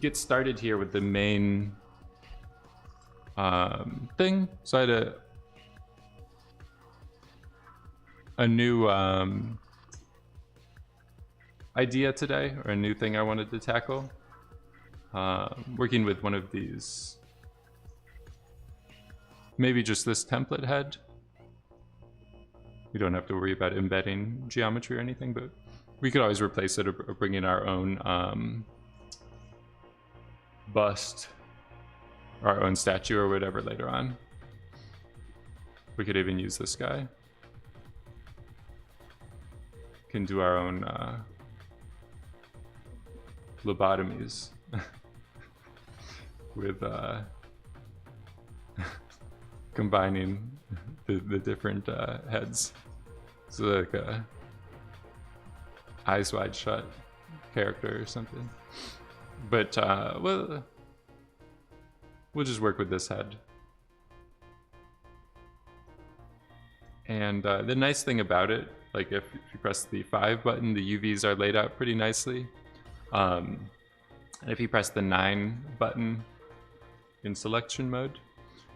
get started here with the main thing. So I had a new idea today, or a new thing I wanted to tackle. Working with one of these, maybe just this template head. We don't have to worry about embedding geometry or anything, but we could always replace it or bring in our own bust, or our own statue or whatever later on. We could even use this guy. Can do our own lobotomies with combining the different heads. So like a eyes wide shut character or something. But we'll just work with this head. And the nice thing about it, like if you press the 5 button, the UVs are laid out pretty nicely. And if you press the 9 button in selection mode,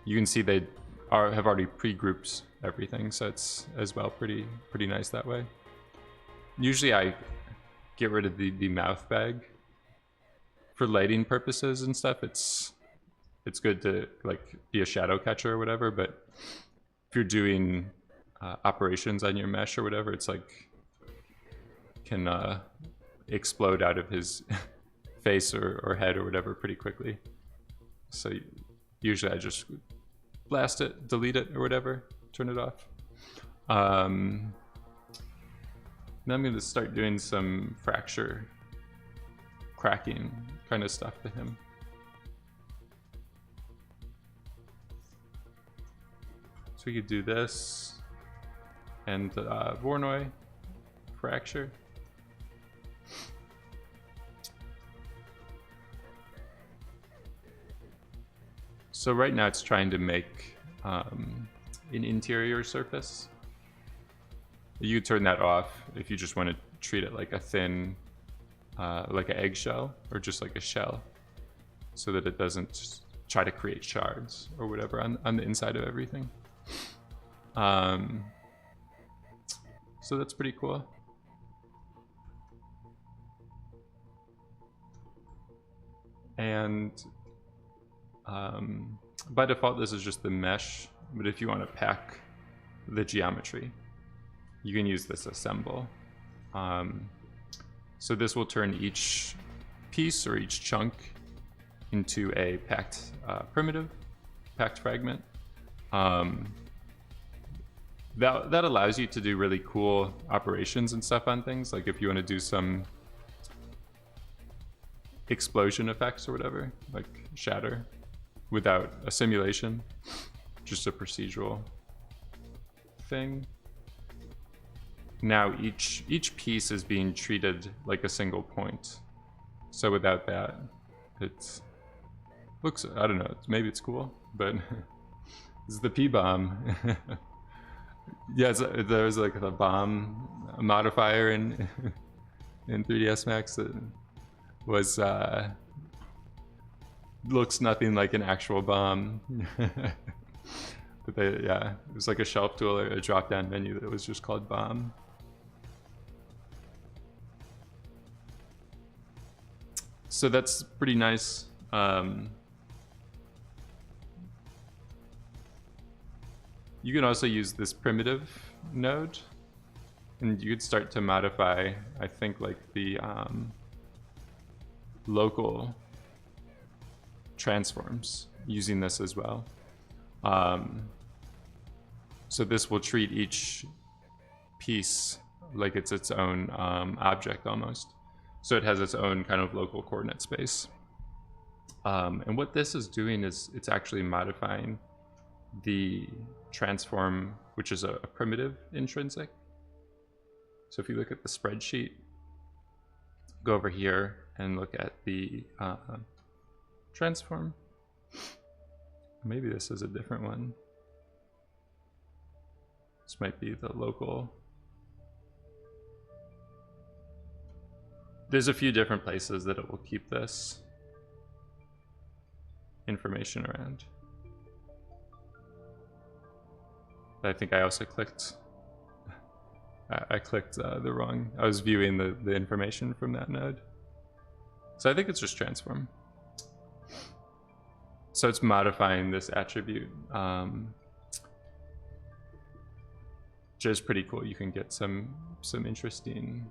you can see they have already pre-grouped everything, so it's as well pretty nice that way. Usually I get rid of the mouth bag for lighting purposes and stuff. It's good to like be a shadow catcher or whatever, but if you're doing operations on your mesh or whatever, it's like can explode out of his face or head or whatever pretty quickly. So usually I just blast it, delete it or whatever, turn it off. Now I'm going to start doing some fracture cracking kind of stuff to him. So we could do this and Voronoi fracture. So right now it's trying to make an interior surface. You turn that off if you just want to treat it like a thin, like an eggshell or just like a shell, so that it doesn't try to create shards or whatever on the inside of everything. So that's pretty cool. And by default, this is just the mesh, but if you want to pack the geometry, you can use this assemble. So this will turn each piece or each chunk into a packed primitive, packed fragment. That allows you to do really cool operations and stuff on things. Like if you want to do some explosion effects or whatever, like shatter, without a simulation, just a procedural thing. Now each piece is being treated like a single point. So without that, it looks, I don't know, maybe it's cool, but this is the P-bomb. Yeah, there's like a bomb modifier in 3ds Max that was looks nothing like an actual bomb. But yeah, it was like a shelf tool or a drop-down menu that was just called bomb. So that's pretty nice. You can also use this primitive node, and you could start to modify, I think, like the local transforms using this as well. So this will treat each piece like it's its own object almost. So it has its own kind of local coordinate space. And what this is doing is it's actually modifying the transform, which is a primitive intrinsic. So if you look at the spreadsheet, go over here and look at the transform. Maybe this is a different one. This might be the local. There's a few different places that it will keep this. information around. I think I also clicked. I clicked the wrong. I was viewing the information from that node. So I think it's just transform. So it's modifying this attribute, which is pretty cool. You can get some interesting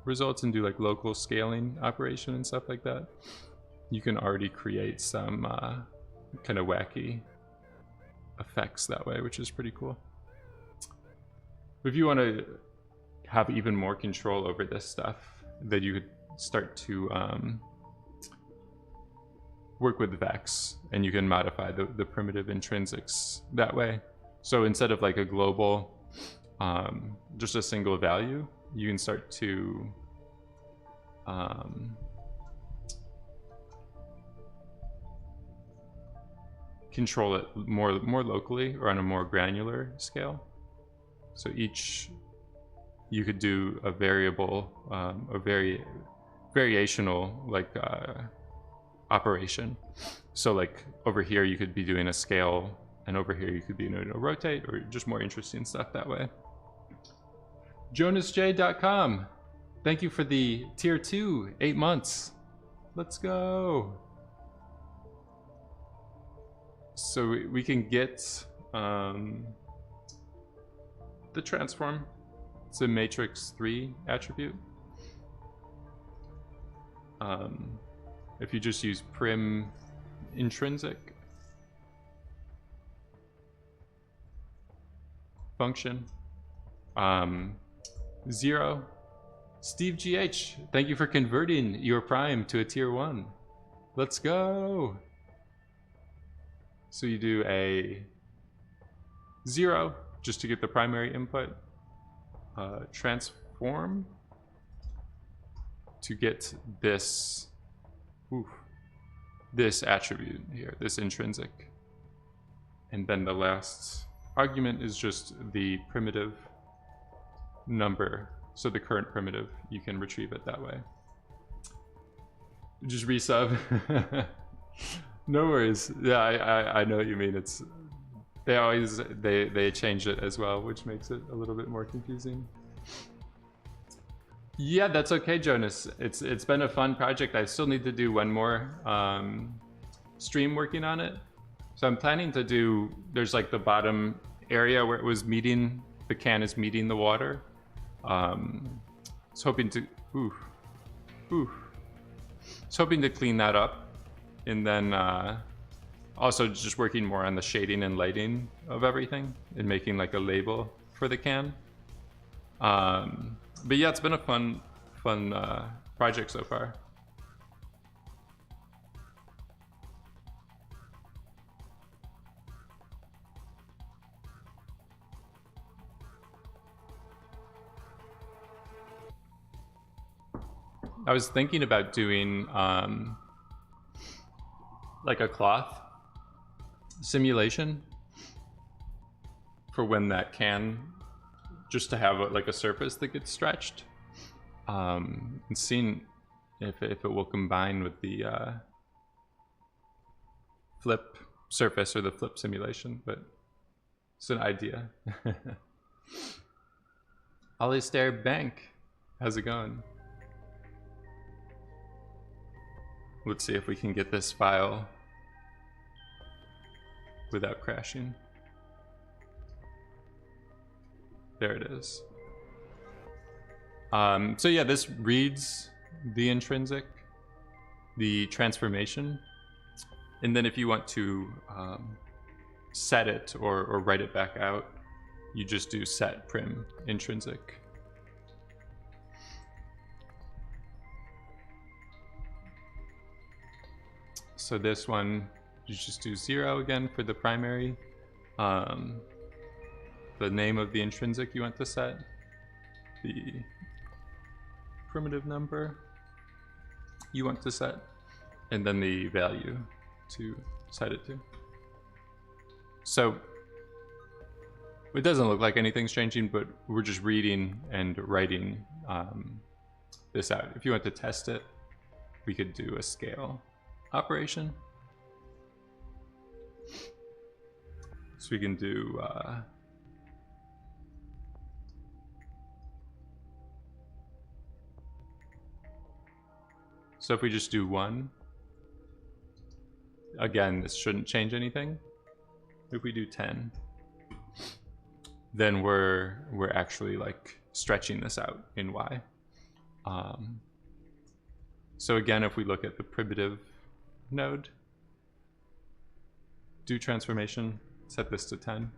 results and do like local scaling operation and stuff like that. You can already create some kind of wacky effects that way, which is pretty cool. If you want to have even more control over this stuff, then you could start to work with Vex, and you can modify the primitive intrinsics that way. So instead of like a global, just a single value, you can start to control it more locally or on a more granular scale. So each, you could do a variable, a variational like operation. So like over here you could be doing a scale, and over here you could be doing a rotate, or just more interesting stuff that way. JonasJ.com, thank you for the tier 2, 8 months. Let's go. So we can get the transform. It's a matrix 3 attribute. If you just use prim intrinsic function, 0. Steve GH, thank you for converting your prime to a tier 1. Let's go. So you do a 0 just to get the primary input, transform to get this, this attribute here, this intrinsic. And then the last argument is just the primitive number. So the current primitive, you can retrieve it that way. Just resub. No worries. Yeah, I know what you mean. It's they always they change it as well, which makes it a little bit more confusing. Yeah, that's okay, Jonas. It's been a fun project. I still need to do one more stream working on it. So I'm planning to do, there's like the bottom area where it was meeting, the can is meeting the water. I was hoping to, hoping to clean that up. And then also just working more on the shading and lighting of everything and making like a label for the can. But yeah, it's been a fun project so far. I was thinking about doing like a cloth simulation for when that can, just to have like a surface that gets stretched, and seeing if it will combine with the flip surface or the flip simulation, but it's an idea. Alistair Bank, how's it going? Let's see if we can get this file without crashing. There it is. So yeah, this reads the intrinsic, the transformation, and then if you want to set it or write it back out, you just do set prim intrinsic. So this one, you just do 0 again for the primary. The name of the intrinsic you want to set, the primitive number you want to set, and then the value to set it to. So it doesn't look like anything's changing, but we're just reading and writing this out. If you want to test it, we could do a scale operation. So we can do so if we just do 1, again, this shouldn't change anything. If we do 10, then we're actually like stretching this out in Y. So again, if we look at the primitive node, do transformation, set this to 10,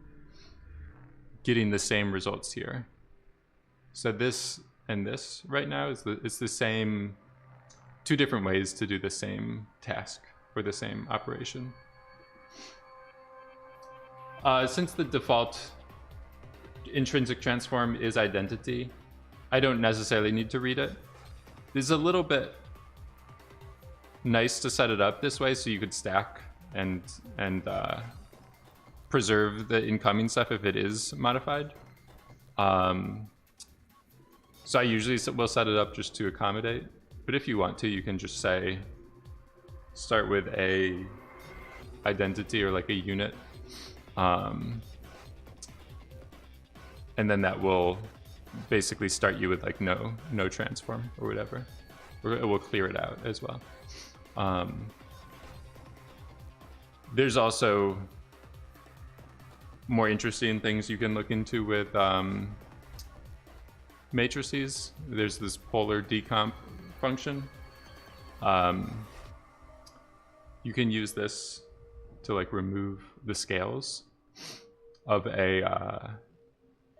getting the same results here. So this and this right now is it's the same, 2 different ways to do the same task for the same operation. Since the default intrinsic transform is identity, I don't necessarily need to read it. It's a little bit nice to set it up this way so you could stack and preserve the incoming stuff if it is modified. So I usually will set it up just to accommodate, but if you want to, you can just say start with a identity or like a unit, and then that will basically start you with like no transform or whatever, or it will clear it out as well. There's also more interesting things you can look into with matrices. There's this polar decomp function. You can use this to like remove the scales of a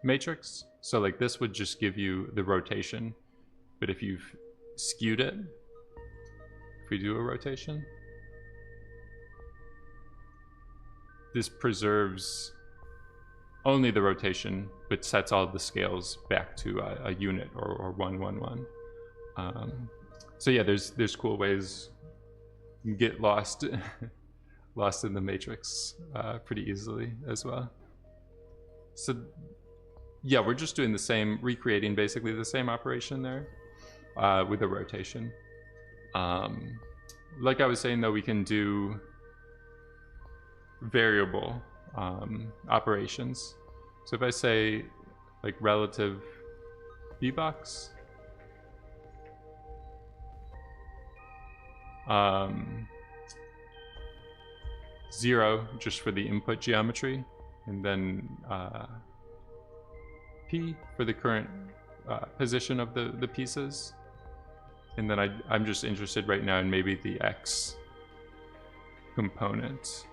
matrix. So like this would just give you the rotation, but if you've skewed it, if we do a rotation, this preserves only the rotation, but sets all the scales back to a unit or 1, 1, 1. So yeah, there's cool ways you can get lost lost in the matrix pretty easily as well. So yeah, we're just doing the same, recreating basically the same operation there with a rotation. Like I was saying though, we can do variable operations. So if I say like relative b-box, 0 just for the input geometry, and then p for the current position of the pieces, and then I'm just interested right now in maybe the x component.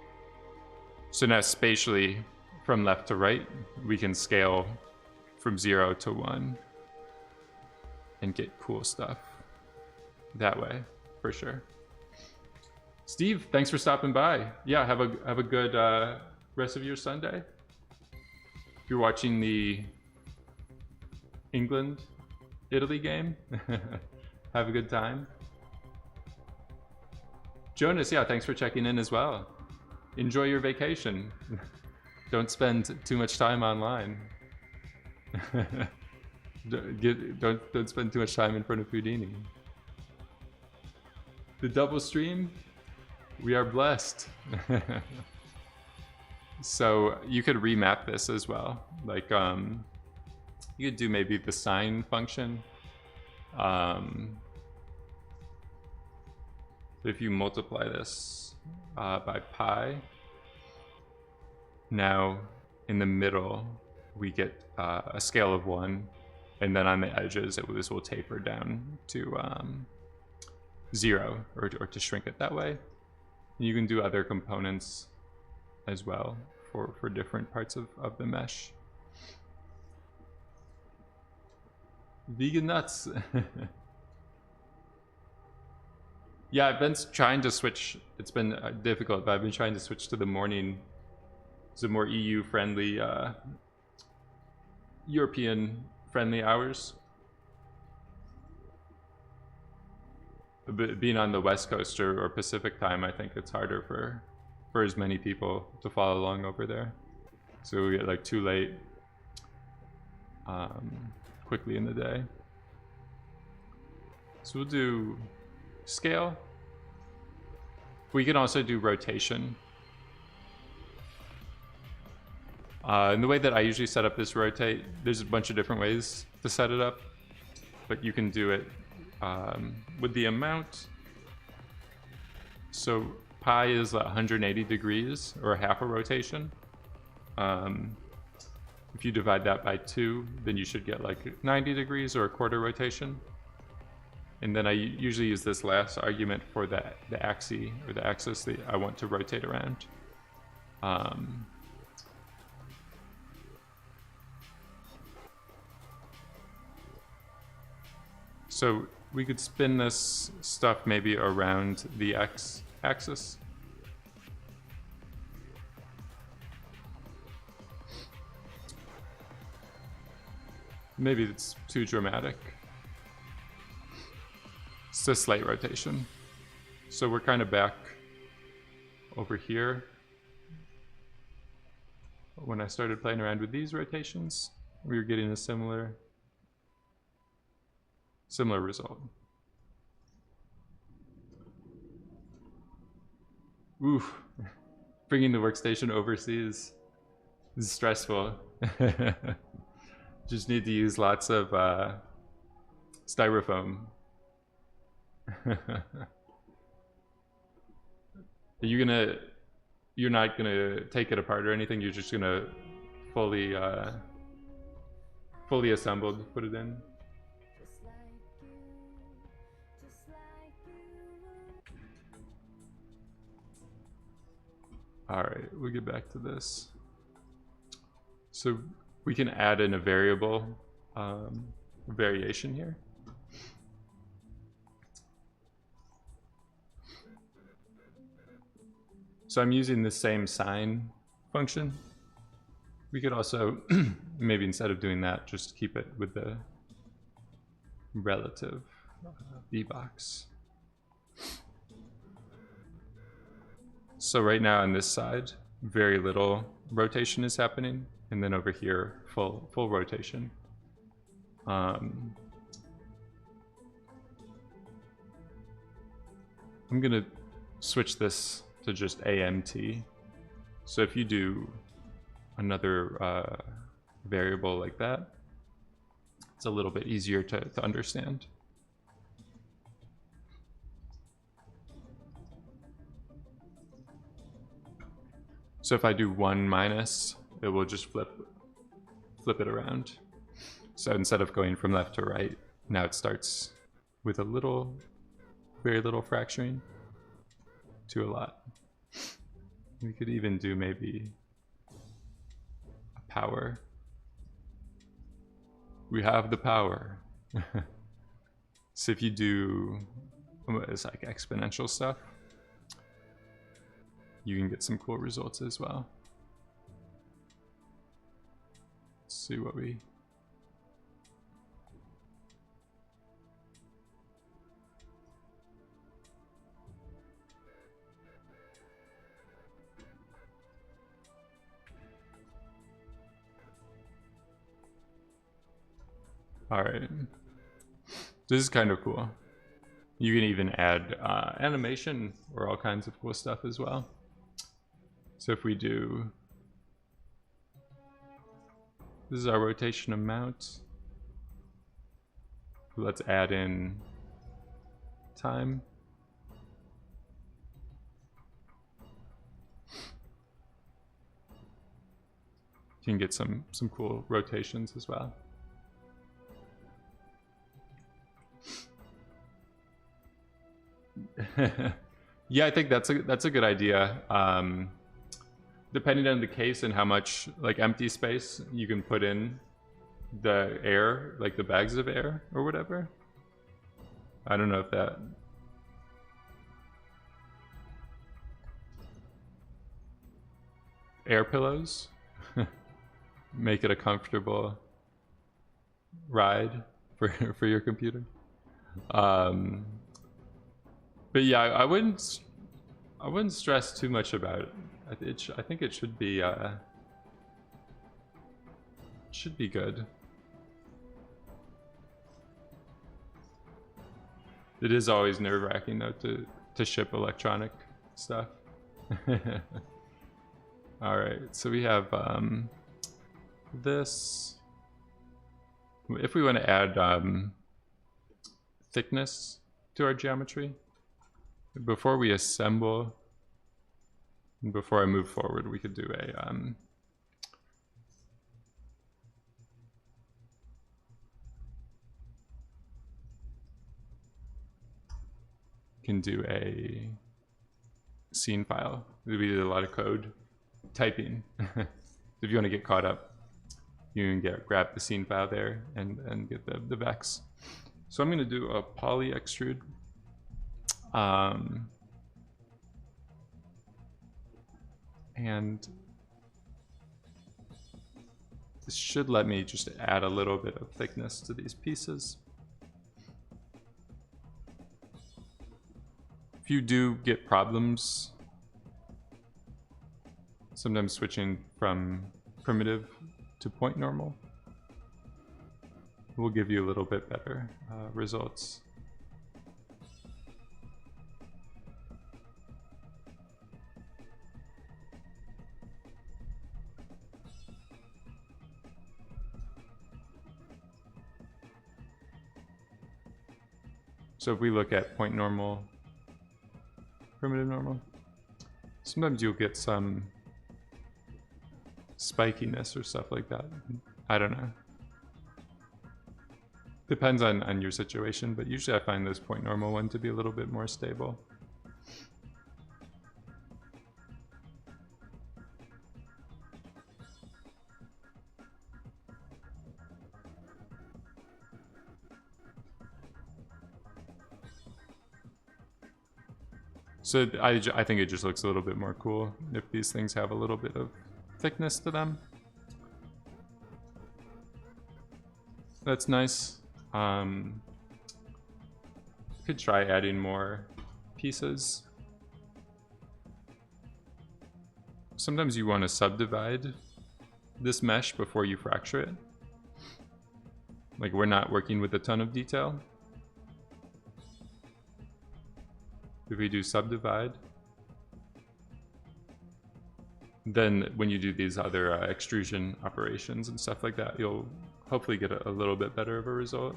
So now spatially, from left to right, we can scale from 0 to 1 and get cool stuff that way, for sure. Steve, thanks for stopping by. Yeah, have a good rest of your Sunday. If you're watching the England-Italy game, have a good time. Jonas, yeah, thanks for checking in as well. Enjoy your vacation. Don't spend too much time online. Don't spend too much time in front of Houdini. The double stream, we are blessed. So you could remap this as well. Like you could do maybe the sine function. If you multiply this by pi, now in the middle we get a scale of 1, and then on the edges this will taper down to 0, or to shrink it that way. You can do other components as well for different parts of the mesh. Vegan nuts. Yeah, I've been trying to switch. It's been difficult, but I've been trying to switch to the morning. It's a more EU-friendly, European-friendly hours. But being on the West Coast or Pacific time, I think it's harder for as many people to follow along over there. So we get like too late quickly in the day. So we'll do scale. We can also do rotation. And the way that I usually set up this rotate, there's a bunch of different ways to set it up, but you can do it with the amount. So pi is 180 degrees, or half a rotation. If you divide that by 2, then you should get like 90 degrees or a quarter rotation. And then I usually use this last argument for the axis, or the axis that I want to rotate around. So we could spin this stuff maybe around the x-axis. Maybe it's too dramatic. It's a slight rotation. So we're kind of back over here. When I started playing around with these rotations, we were getting a similar result. Oof, bringing the workstation overseas is stressful. Just need to use lots of styrofoam. You're not gonna take it apart or anything, you're just gonna fully assembled put it in? Alright, we'll get back to this. So we can add in a variable variation here. So I'm using the same sine function. We could also, maybe instead of doing that, just keep it with the relative v-box. So right now on this side, very little rotation is happening, and then over here, full rotation. I'm gonna switch this to just AMT. So if you do another variable like that, it's a little bit easier to understand. So if I do 1 minus, it will just flip it around. So instead of going from left to right, now it starts with a little, very little fracturing to a lot. We could even do maybe a power. We have the power. So if you do, it's like exponential stuff, you can get some cool results as well. Let's see what we... All right, this is kind of cool. You can even add animation or all kinds of cool stuff as well. So if we do, this is our rotation amount. Let's add in time. You can get some cool rotations as well. Yeah, I think that's a good idea. Depending on the case and how much like empty space you can put in the air, like the bags of air or whatever. I don't know if that... Air pillows. Make it a comfortable ride for your computer. But yeah, I wouldn't stress too much about it. I think it should be good. It is always nerve-wracking though to ship electronic stuff. All right, so we have this. If we want to add thickness to our geometry, before we assemble, before I move forward, we could do a can do a scene file. We did a lot of code typing. If you want to get caught up, you can grab the scene file there and get the vex. So I'm going to do a poly extrude. And this should let me just add a little bit of thickness to these pieces. If you do get problems, sometimes switching from primitive to point normal will give you a little bit better results. So if we look at point normal, primitive normal, sometimes you'll get some spikiness or stuff like that. I don't know. Depends on your situation, but usually I find this point normal one to be a little bit more stable. So I think it just looks a little bit more cool if these things have a little bit of thickness to them. That's nice. Could try adding more pieces. Sometimes you want to subdivide this mesh before you fracture it. Like, we're not working with a ton of detail. If we do subdivide, then when you do these other extrusion operations and stuff like that, you'll hopefully get a little bit better of a result.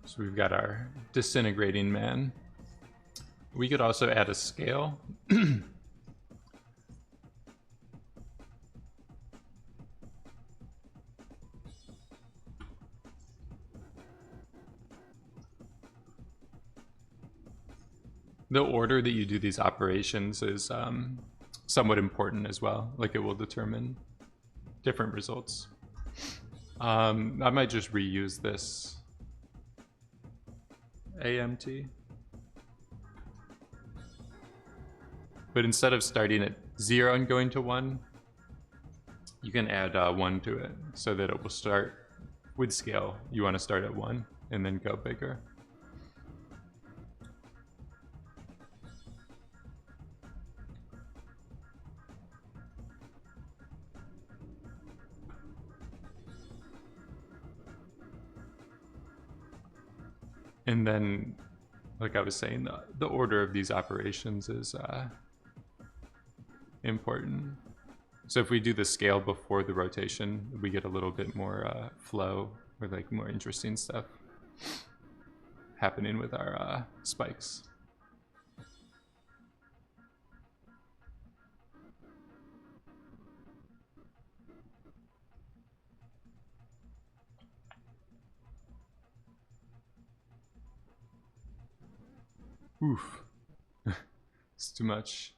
So we've got our disintegrating man. We could also add a scale. The order that you do these operations is somewhat important as well. Like, it will determine different results. I might just reuse this AMT. But instead of starting at 0 and going to 1, you can add 1 to it so that it will start with scale. You want to start at 1 and then go bigger. And then, like I was saying, the order of these operations is important. So if we do the scale before the rotation, we get a little bit more flow or like more interesting stuff happening with our spikes. Oof. It's too much.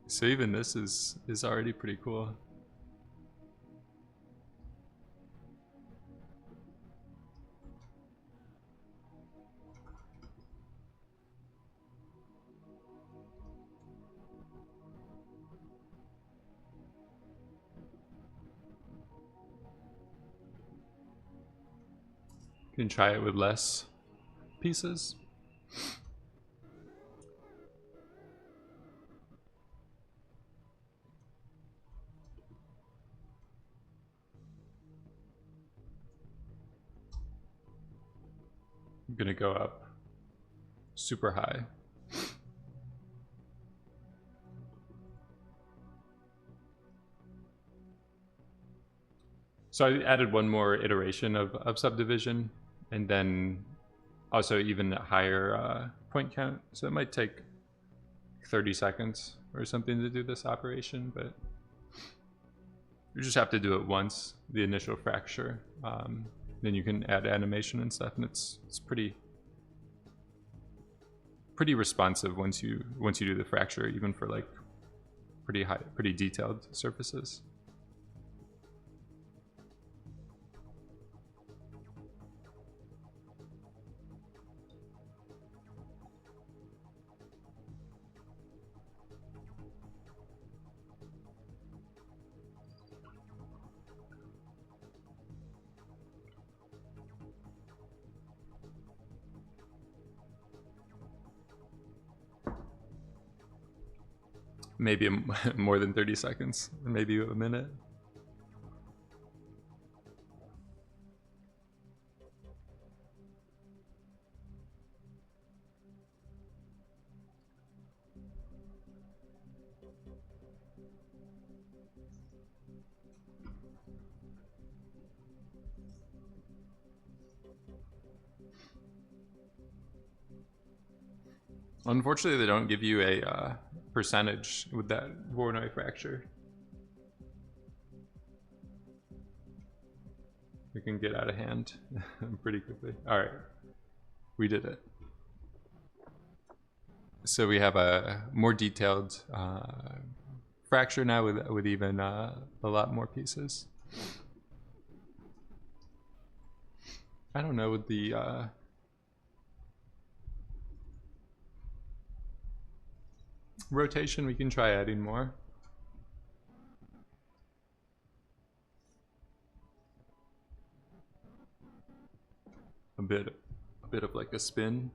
So even this is already pretty cool. You can try it with less pieces. I'm gonna go up super high. So I added one more iteration of subdivision, and then also even higher point count. So it might take 30 seconds or something to do this operation, but you just have to do it once, the initial fracture. Then you can add animation and stuff, and it's pretty responsive once you do the fracture, even for like pretty detailed surfaces. Maybe more than 30 seconds, maybe a minute. Unfortunately, they don't give you a percentage with that Voronoi fracture. It can get out of hand pretty quickly. All right, we did it. So we have a more detailed fracture now with even a lot more pieces. I don't know, with the rotation, we can try adding more. A bit of like a spin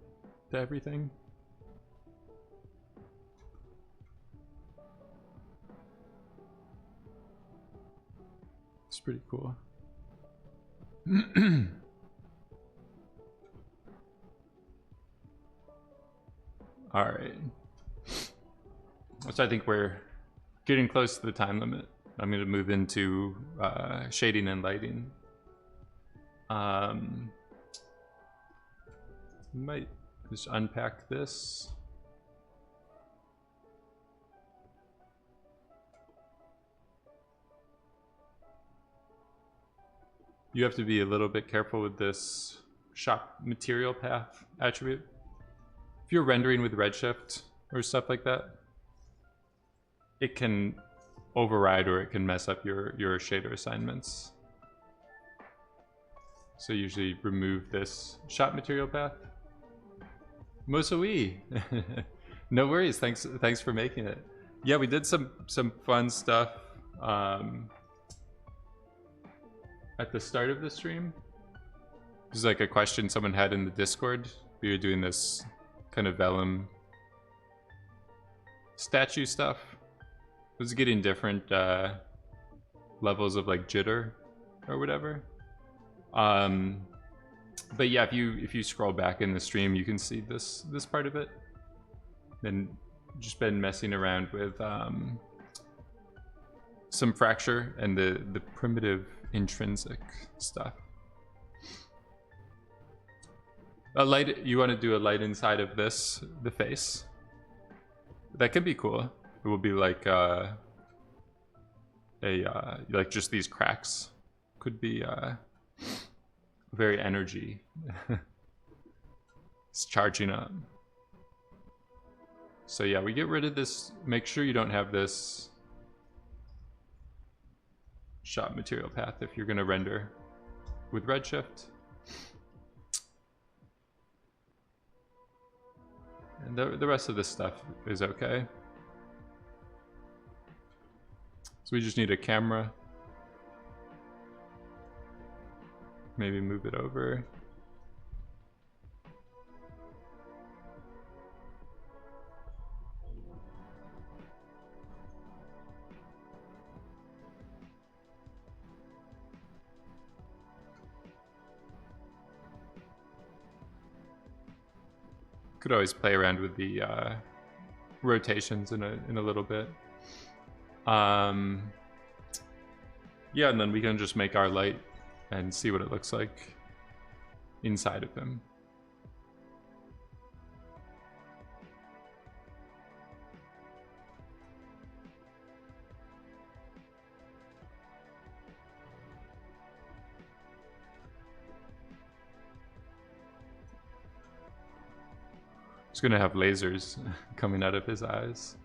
to everything. It's pretty cool. All right. So I think we're getting close to the time limit. I'm going to move into shading and lighting. Might just unpack this. You have to be a little bit careful with this shop material path attribute. If you're rendering with Redshift or stuff like that, it can override or it can mess up your shader assignments. So usually remove this shop material path. Mosoi, no worries. Thanks for making it. Yeah, we did some fun stuff at the start of the stream. This is like a question someone had in the Discord. We were doing this kind of vellum statue stuff. It was getting different levels of like jitter or whatever. But yeah, if you scroll back in the stream, you can see this part of it. Then just been messing around with some fracture and the primitive intrinsic stuff. A light, you want to do a light inside of this, the face. That could be cool. It will be like like just these cracks could be very energy. It's charging up. So yeah, we get rid of this. Make sure you don't have this shop material path if you're going to render with Redshift. And the rest of this stuff is okay. So we just need a camera. Maybe move it over. Could always play around with the rotations in a little bit. Yeah, and then we can just make our light and see what it looks like inside of him. It's gonna have lasers coming out of his eyes.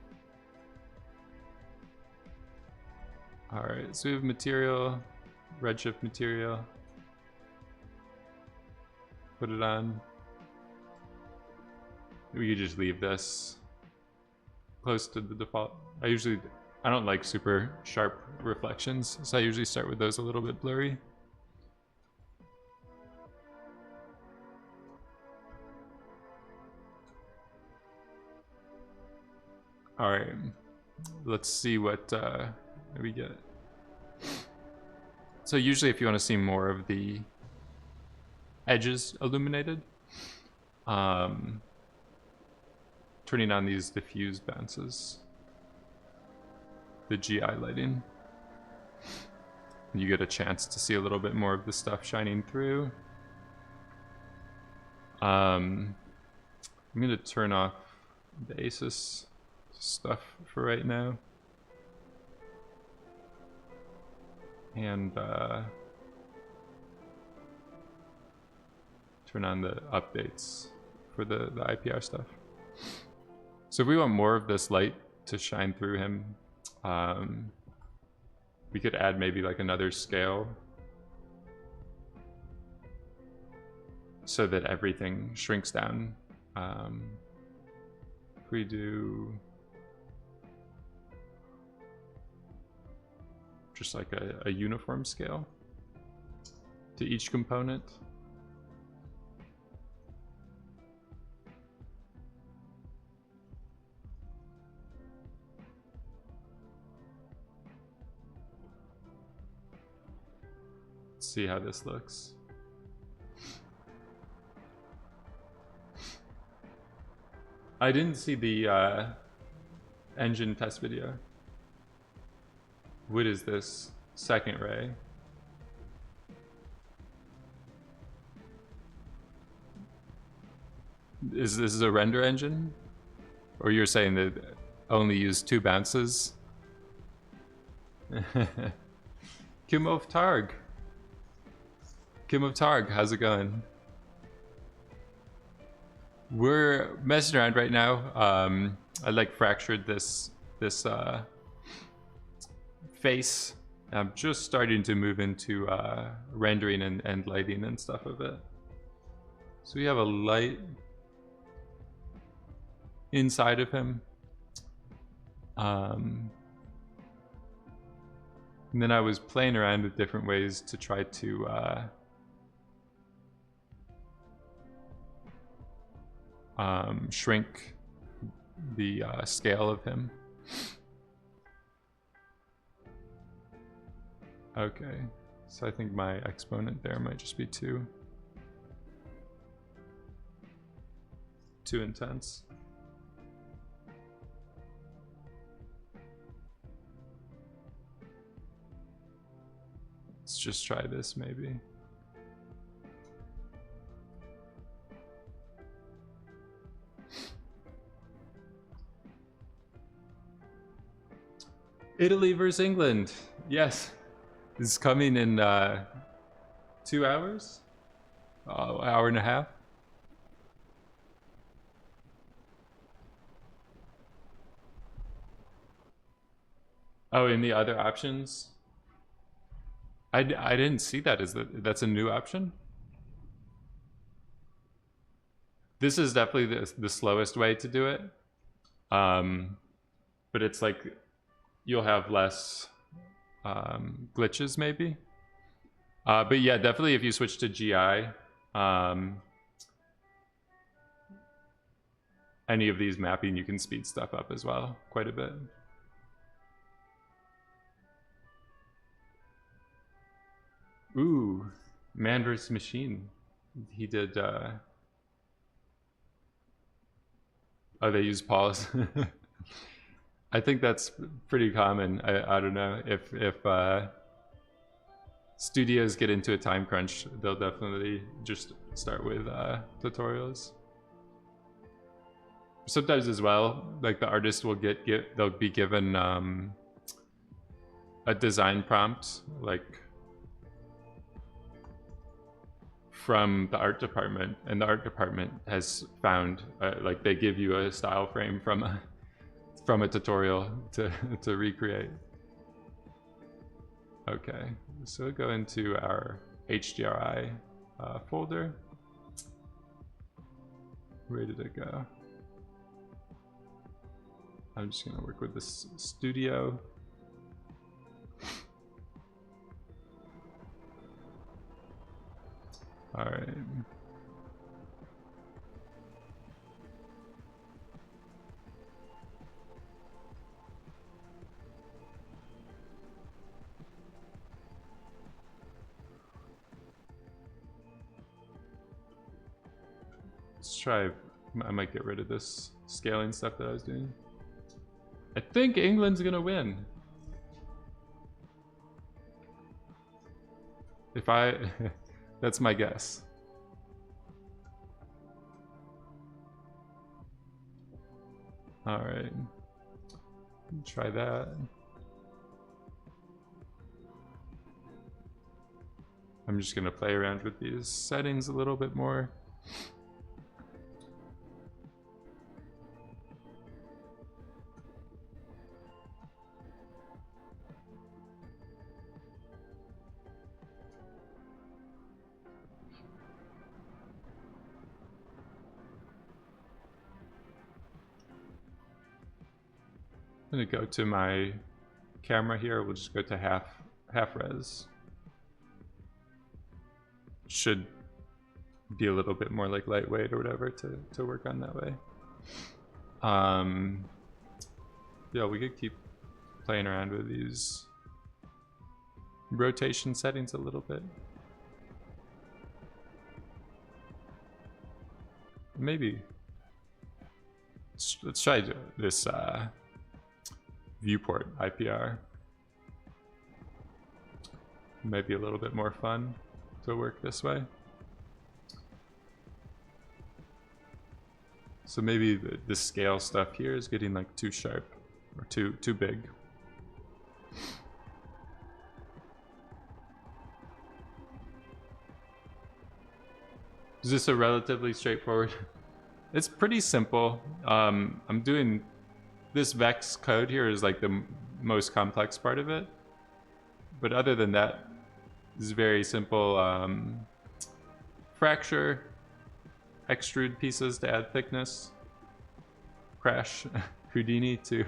Alright, so we have material, redshift material. Put it on. We could just leave this close to the default. I don't like super sharp reflections, so I usually start with those a little bit blurry. Alright, let's see what we get. So usually if you want to see more of the edges illuminated, turning on these diffuse bounces, the GI lighting, you get a chance to see a little bit more of the stuff shining through. I'm going to turn off the ASUS stuff for right now, and turn on the updates for the IPR stuff. So if we want more of this light to shine through him, we could add maybe like another scale so that everything shrinks down. If we do just like a uniform scale to each component. Let's see how this looks. I didn't see the engine test video. What is this? Second ray. Is this a render engine? Or you're saying that only use 2 bounces? Kimov Targ. Kimov Targ, how's it going? We're messing around right now. I like fractured this face. I'm just starting to move into rendering and lighting and stuff of it. So we have a light inside of him. And then I was playing around with different ways to try to shrink the scale of him. Okay, so I think my exponent there might just be too intense. Let's just try this maybe. Italy versus England. Yes. This is coming in 2 hours? Hour and a half? Oh, in the other options? I didn't see that. That's a new option? This is definitely the slowest way to do it. But it's like you'll have less glitches maybe. But yeah, definitely if you switch to GI, any of these mapping, you can speed stuff up as well quite a bit. Ooh, man versus machine. He did Oh, they use pause. I think that's pretty common. I don't know if studios get into a time crunch, they'll definitely just start with tutorials. Sometimes as well, like the artist will they'll be given a design prompt, like from the art department, and the art department has found like they give you a style frame from a tutorial to recreate. Okay, so we'll go into our HDRI folder. Where did it go? I'm just gonna work with this studio. All right. Let's try, I might get rid of this scaling stuff that I was doing. I think England's gonna win. If I, that's my guess. All right, try that. I'm just gonna play around with these settings a little bit more. I'm gonna go to my camera here. We'll just go to half res. Should be a little bit more like lightweight or whatever to work on that way. Yeah, we could keep playing around with these rotation settings a little bit. Maybe let's try this viewport IPR. Might be a little bit more fun to work this way. So maybe the scale stuff here is getting like too sharp or too big. Is this a relatively straightforward? It's pretty simple. I'm doing this Vex code here is like the most complex part of it, but other than that, it's very simple. Fracture, extrude pieces to add thickness, crash, Houdini to.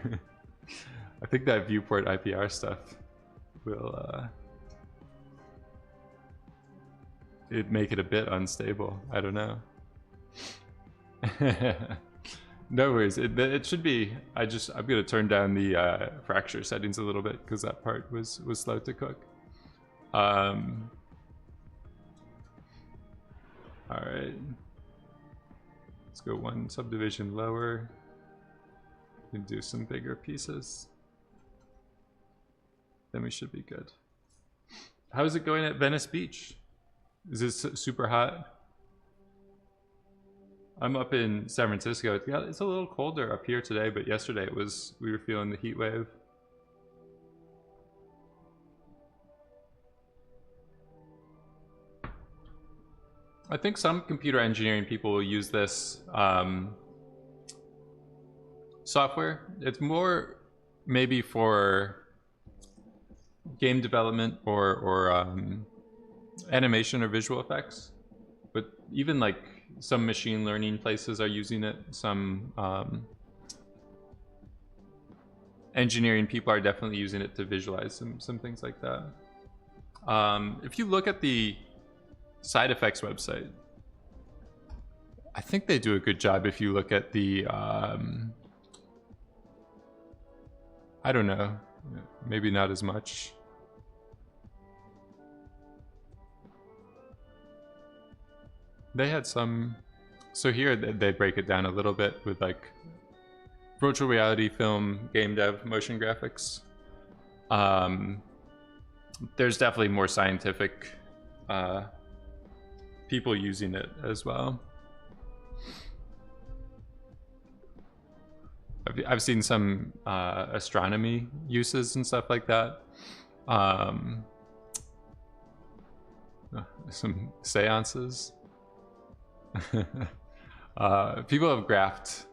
I think that viewport IPR stuff will it make it a bit unstable. I don't know. No worries. It should be. I'm gonna turn down the fracture settings a little bit because that part was slow to cook. All right. Let's go one subdivision lower. And do some bigger pieces. Then we should be good. How's it going at Venice Beach? Is this super hot? I'm up in San Francisco. It's a little colder up here today, but yesterday we were feeling the heat wave. I think some computer engineering people will use this software. It's more maybe for game development or animation or visual effects, but even like some machine learning places are using it. Some engineering people are definitely using it to visualize some things like that. If you look at the side effects website, I think they do a good job. If you look at the I don't know, maybe not as much. They had some, so here they break it down a little bit with like virtual reality film, game dev, motion graphics. There's definitely more scientific people using it as well. I've seen some astronomy uses and stuff like that. Some seances. People have graphed,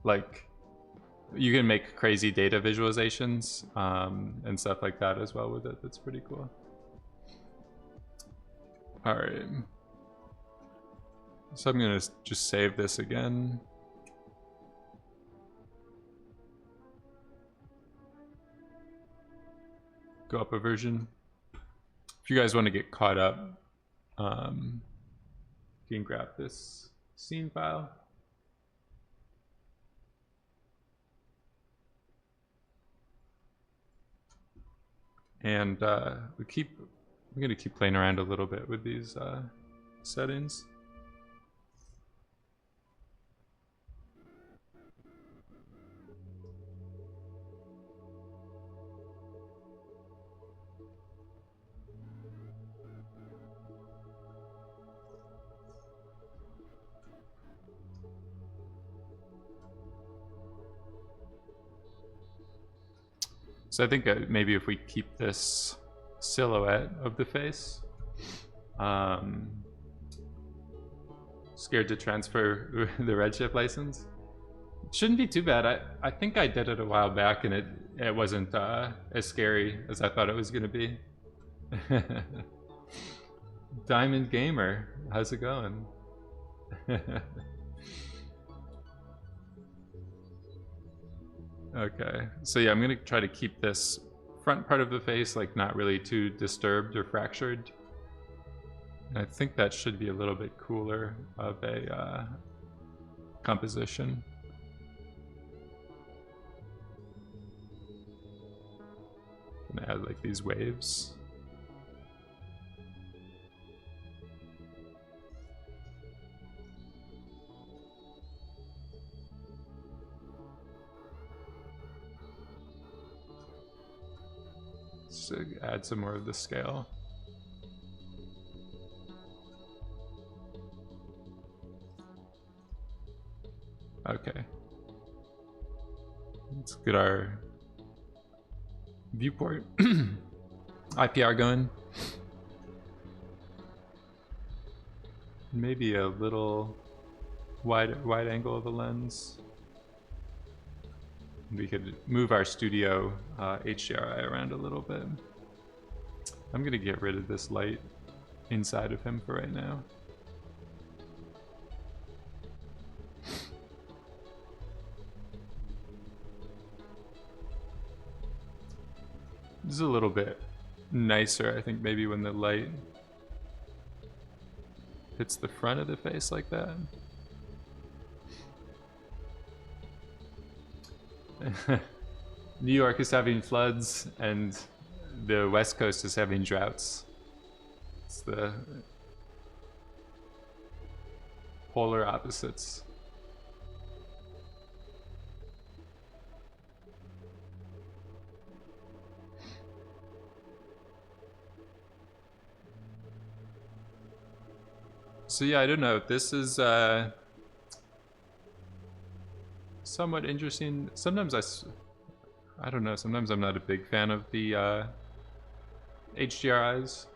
like, you can make crazy data visualizations and stuff like that as well with it. That's pretty cool. All right. So I'm gonna just save this again. Go up a version. If you guys want to get caught up, you can grab this scene file. And we're gonna keep playing around a little bit with these settings. So I think maybe if we keep this silhouette of the face, scared to transfer the Redshift license. It shouldn't be too bad. I think I did it a while back and it wasn't as scary as I thought it was gonna be. Diamond Gamer, how's it going? Okay, so yeah, I'm gonna try to keep this front part of the face like not really too disturbed or fractured. And I think that should be a little bit cooler of a composition. Gonna add like these waves. So add some more of the scale. Okay. Let's get our viewport IPR going. Maybe a little wide angle of the lens. We could move our studio HDRI around a little bit. I'm gonna get rid of this light inside of him for right now. This is a little bit nicer, I think, maybe when the light hits the front of the face like that. New York is having floods and the West Coast is having droughts. It's the polar opposites. So yeah, I don't know. This is somewhat interesting. Sometimes I don't know. Sometimes I'm not a big fan of the HDRIs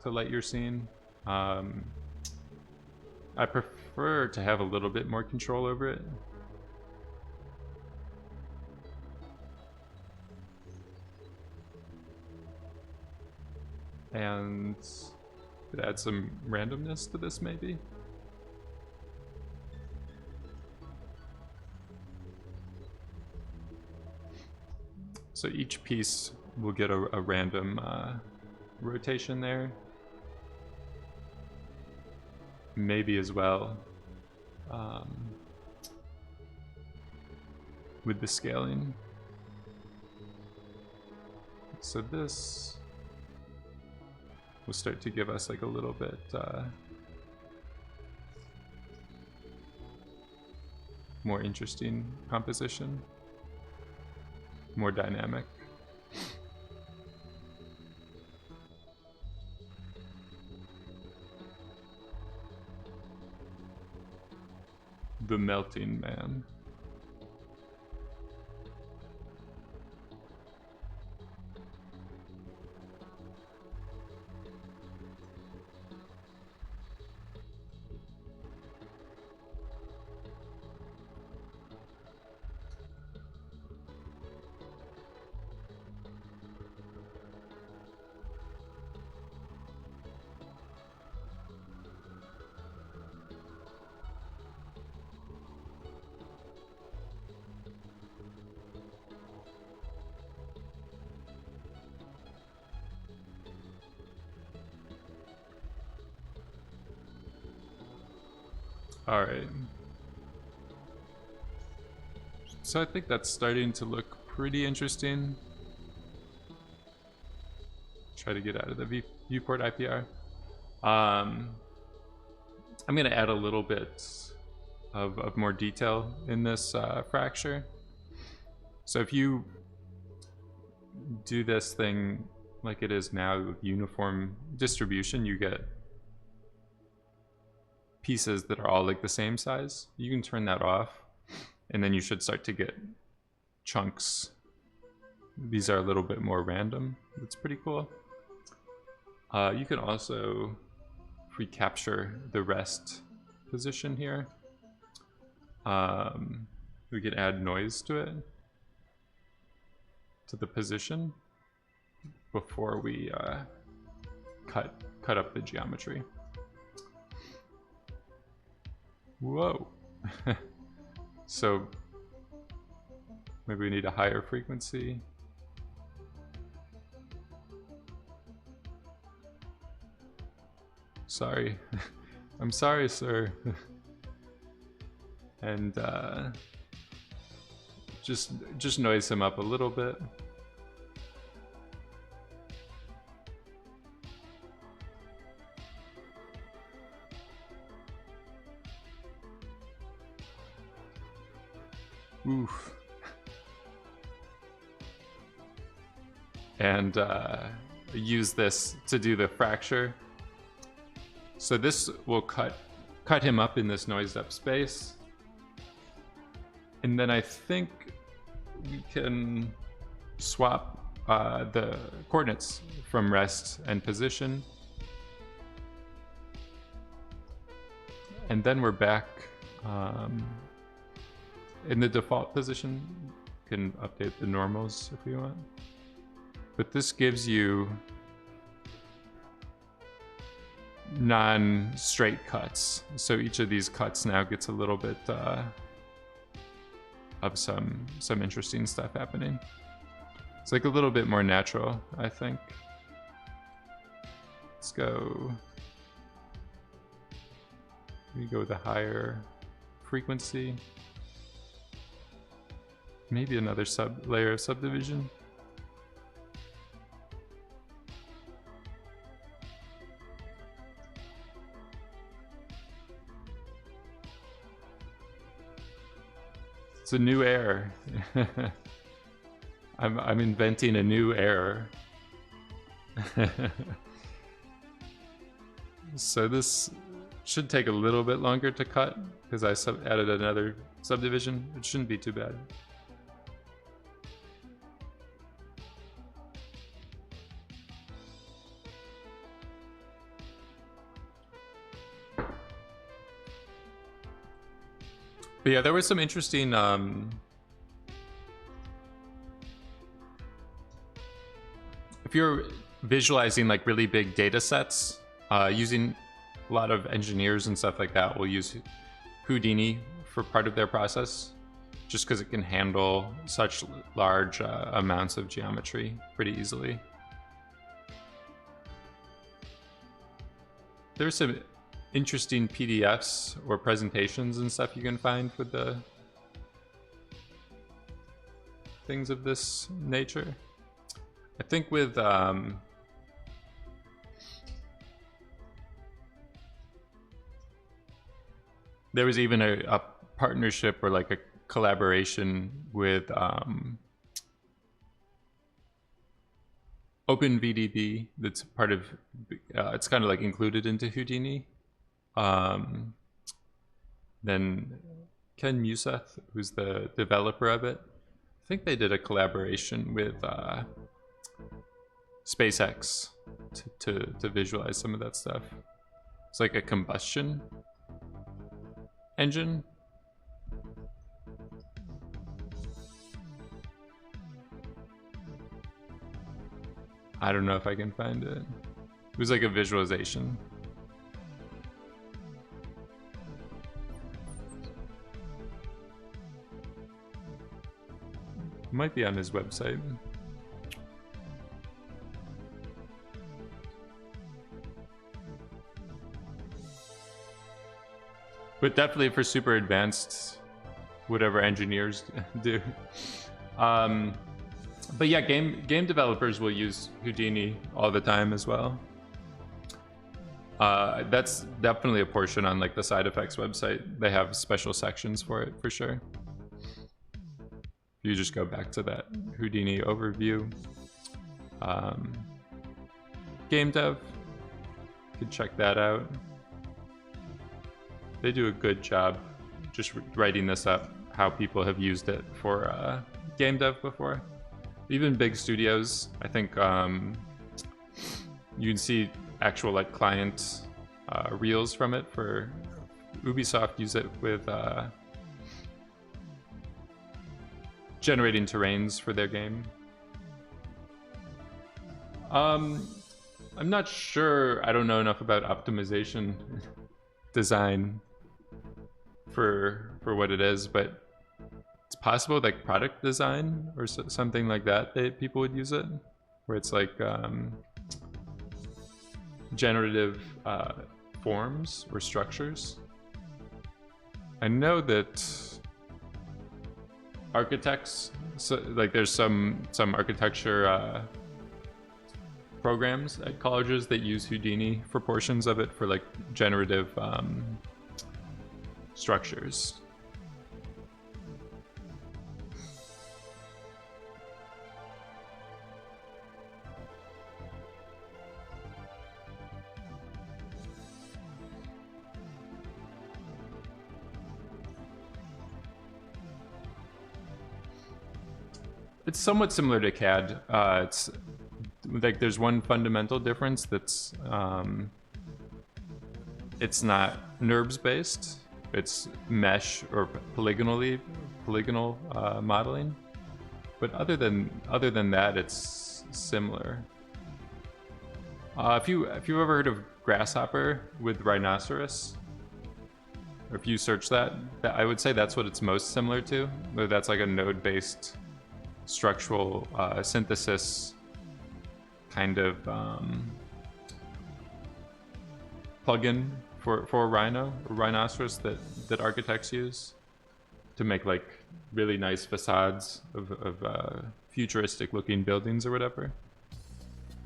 to light your scene. I prefer to have a little bit more control over it. And add some randomness to this, maybe. So each piece will get a random rotation there. Maybe as well with the scaling. So this will start to give us like a little bit more interesting composition, more dynamic. The Melting Man. All right. So I think that's starting to look pretty interesting. Try to get out of the viewport IPR. I'm going to add a little bit of more detail in this fracture. So if you do this thing like it is now with uniform distribution, you get pieces that are all like the same size. You can turn that off, and then you should start to get chunks. These are a little bit more random. It's pretty cool. You can also recapture the rest position here. We can add noise to it, to the position, before we cut up the geometry. Whoa. So maybe we need a higher frequency. Sorry. I'm sorry, sir. And just noise him up a little bit. Oof. And use this to do the fracture. So this will cut him up in this noised up space. And then I think we can swap the coordinates from rest and position. And then we're back in the default position. You can update the normals if we want. But this gives you non-straight cuts. So each of these cuts now gets a little bit of some interesting stuff happening. It's like a little bit more natural, I think. Let's go. We go with a higher frequency. Maybe another layer of subdivision. It's a new air. I'm inventing a new air. So this should take a little bit longer to cut because I added another subdivision. It shouldn't be too bad. But yeah, there was some interesting if you're visualizing like really big data sets, using a lot of engineers and stuff like that will use Houdini for part of their process, just because it can handle such large amounts of geometry pretty easily. There's some interesting PDFs or presentations and stuff you can find with the things of this nature. I think with there was even a partnership or like a collaboration with OpenVDB that's part of, it's kind of like included into Houdini. Then Ken Museth, who's the developer of it, I think they did a collaboration with SpaceX to visualize some of that stuff. It's like a combustion engine. I don't know if I can find it. It was like a visualization. It might be on his website. But definitely for super advanced, whatever engineers do. But yeah, game developers will use Houdini all the time as well. That's definitely a portion on like the side effects website. They have special sections for it for sure. You just go back to that Houdini overview. Game dev, you can check that out. They do a good job just writing this up, how people have used it for game dev before. Even big studios, I think you can see actual like client reels from it. For Ubisoft, use it with generating terrains for their game. I'm not sure. I don't know enough about optimization design for what it is, but it's possible like product design or something like that people would use it, where it's like generative forms or structures. I know that architects, so like there's some architecture programs at colleges that use Houdini for portions of it for like generative structures. It's somewhat similar to CAD. It's like there's one fundamental difference that's it's not NURBS based. It's mesh or polygonal modeling. But other than that, it's similar. If you've ever heard of Grasshopper with rhinoceros, or if you search that, I would say that's what it's most similar to. Where that's like a node-based structural synthesis kind of plugin for rhinoceros that architects use to make like really nice facades of futuristic looking buildings or whatever.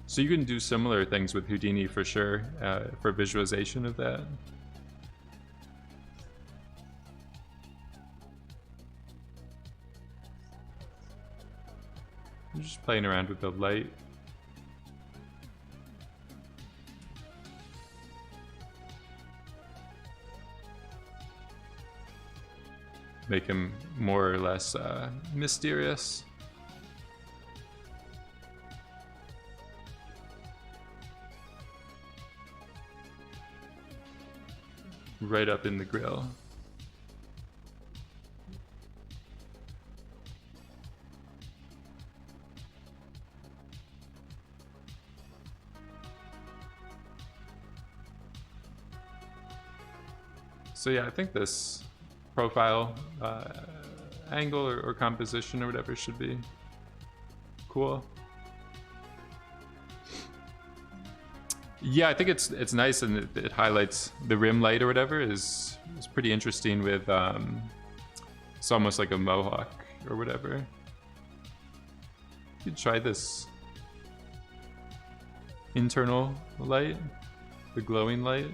So you can do similar things with Houdini for sure, for visualization of that. I'm just playing around with the light. Make him more or less mysterious. Right up in the grill. So yeah, I think this profile angle or composition or whatever should be cool. Yeah, I think it's nice, and it highlights the rim light or whatever is pretty interesting with it's almost like a mohawk or whatever. You could try this internal light, the glowing light.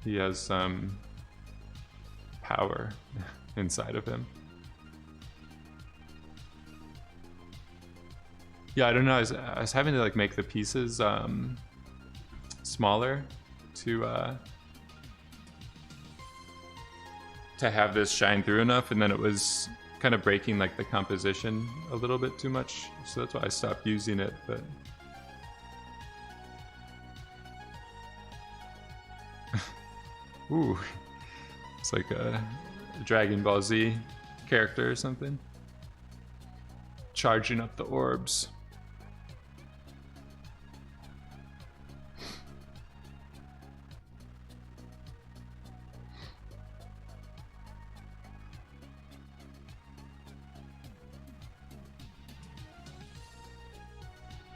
he has some power inside of him. Yeah, I don't know. I was having to like make the pieces smaller to have this shine through enough, and then it was kind of breaking like the composition a little bit too much, so that's why I stopped using it. But ooh, it's like a Dragon Ball Z character or something, charging up the orbs.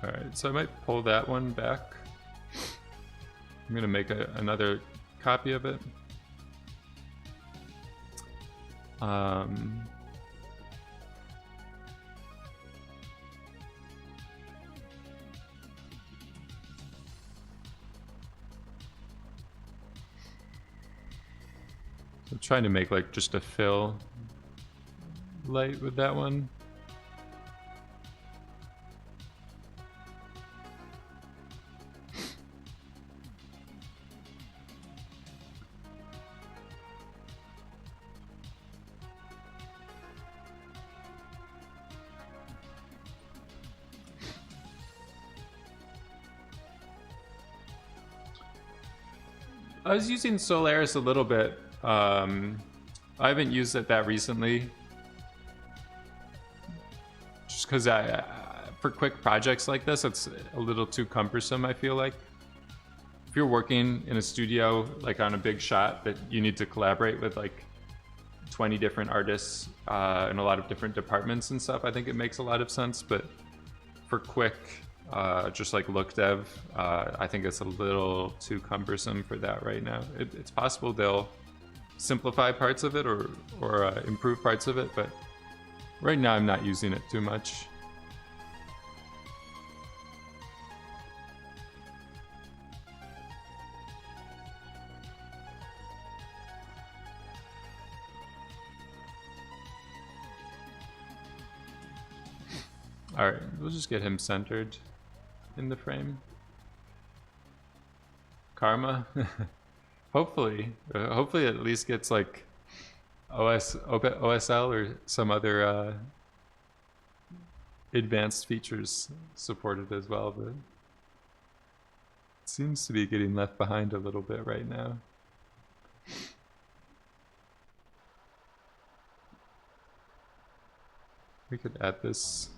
Alright, so I might pull that one back. I'm gonna make another copy of it. I'm trying to make like just a fill light with that one. I was using Solaris a little bit. I haven't used it that recently, just because for quick projects like this, it's a little too cumbersome. I feel like if you're working in a studio, like on a big shot that you need to collaborate with like 20 different artists in a lot of different departments and stuff, I think it makes a lot of sense. But for quick, just like look dev, I think it's a little too cumbersome for that right now. It's possible they'll simplify parts of it or improve parts of it, but right now I'm not using it too much. Alright, we'll just get him centered in the frame. Karma? Hopefully it at least gets like OSL or some other advanced features supported as well, but it seems to be getting left behind a little bit right now. We could add this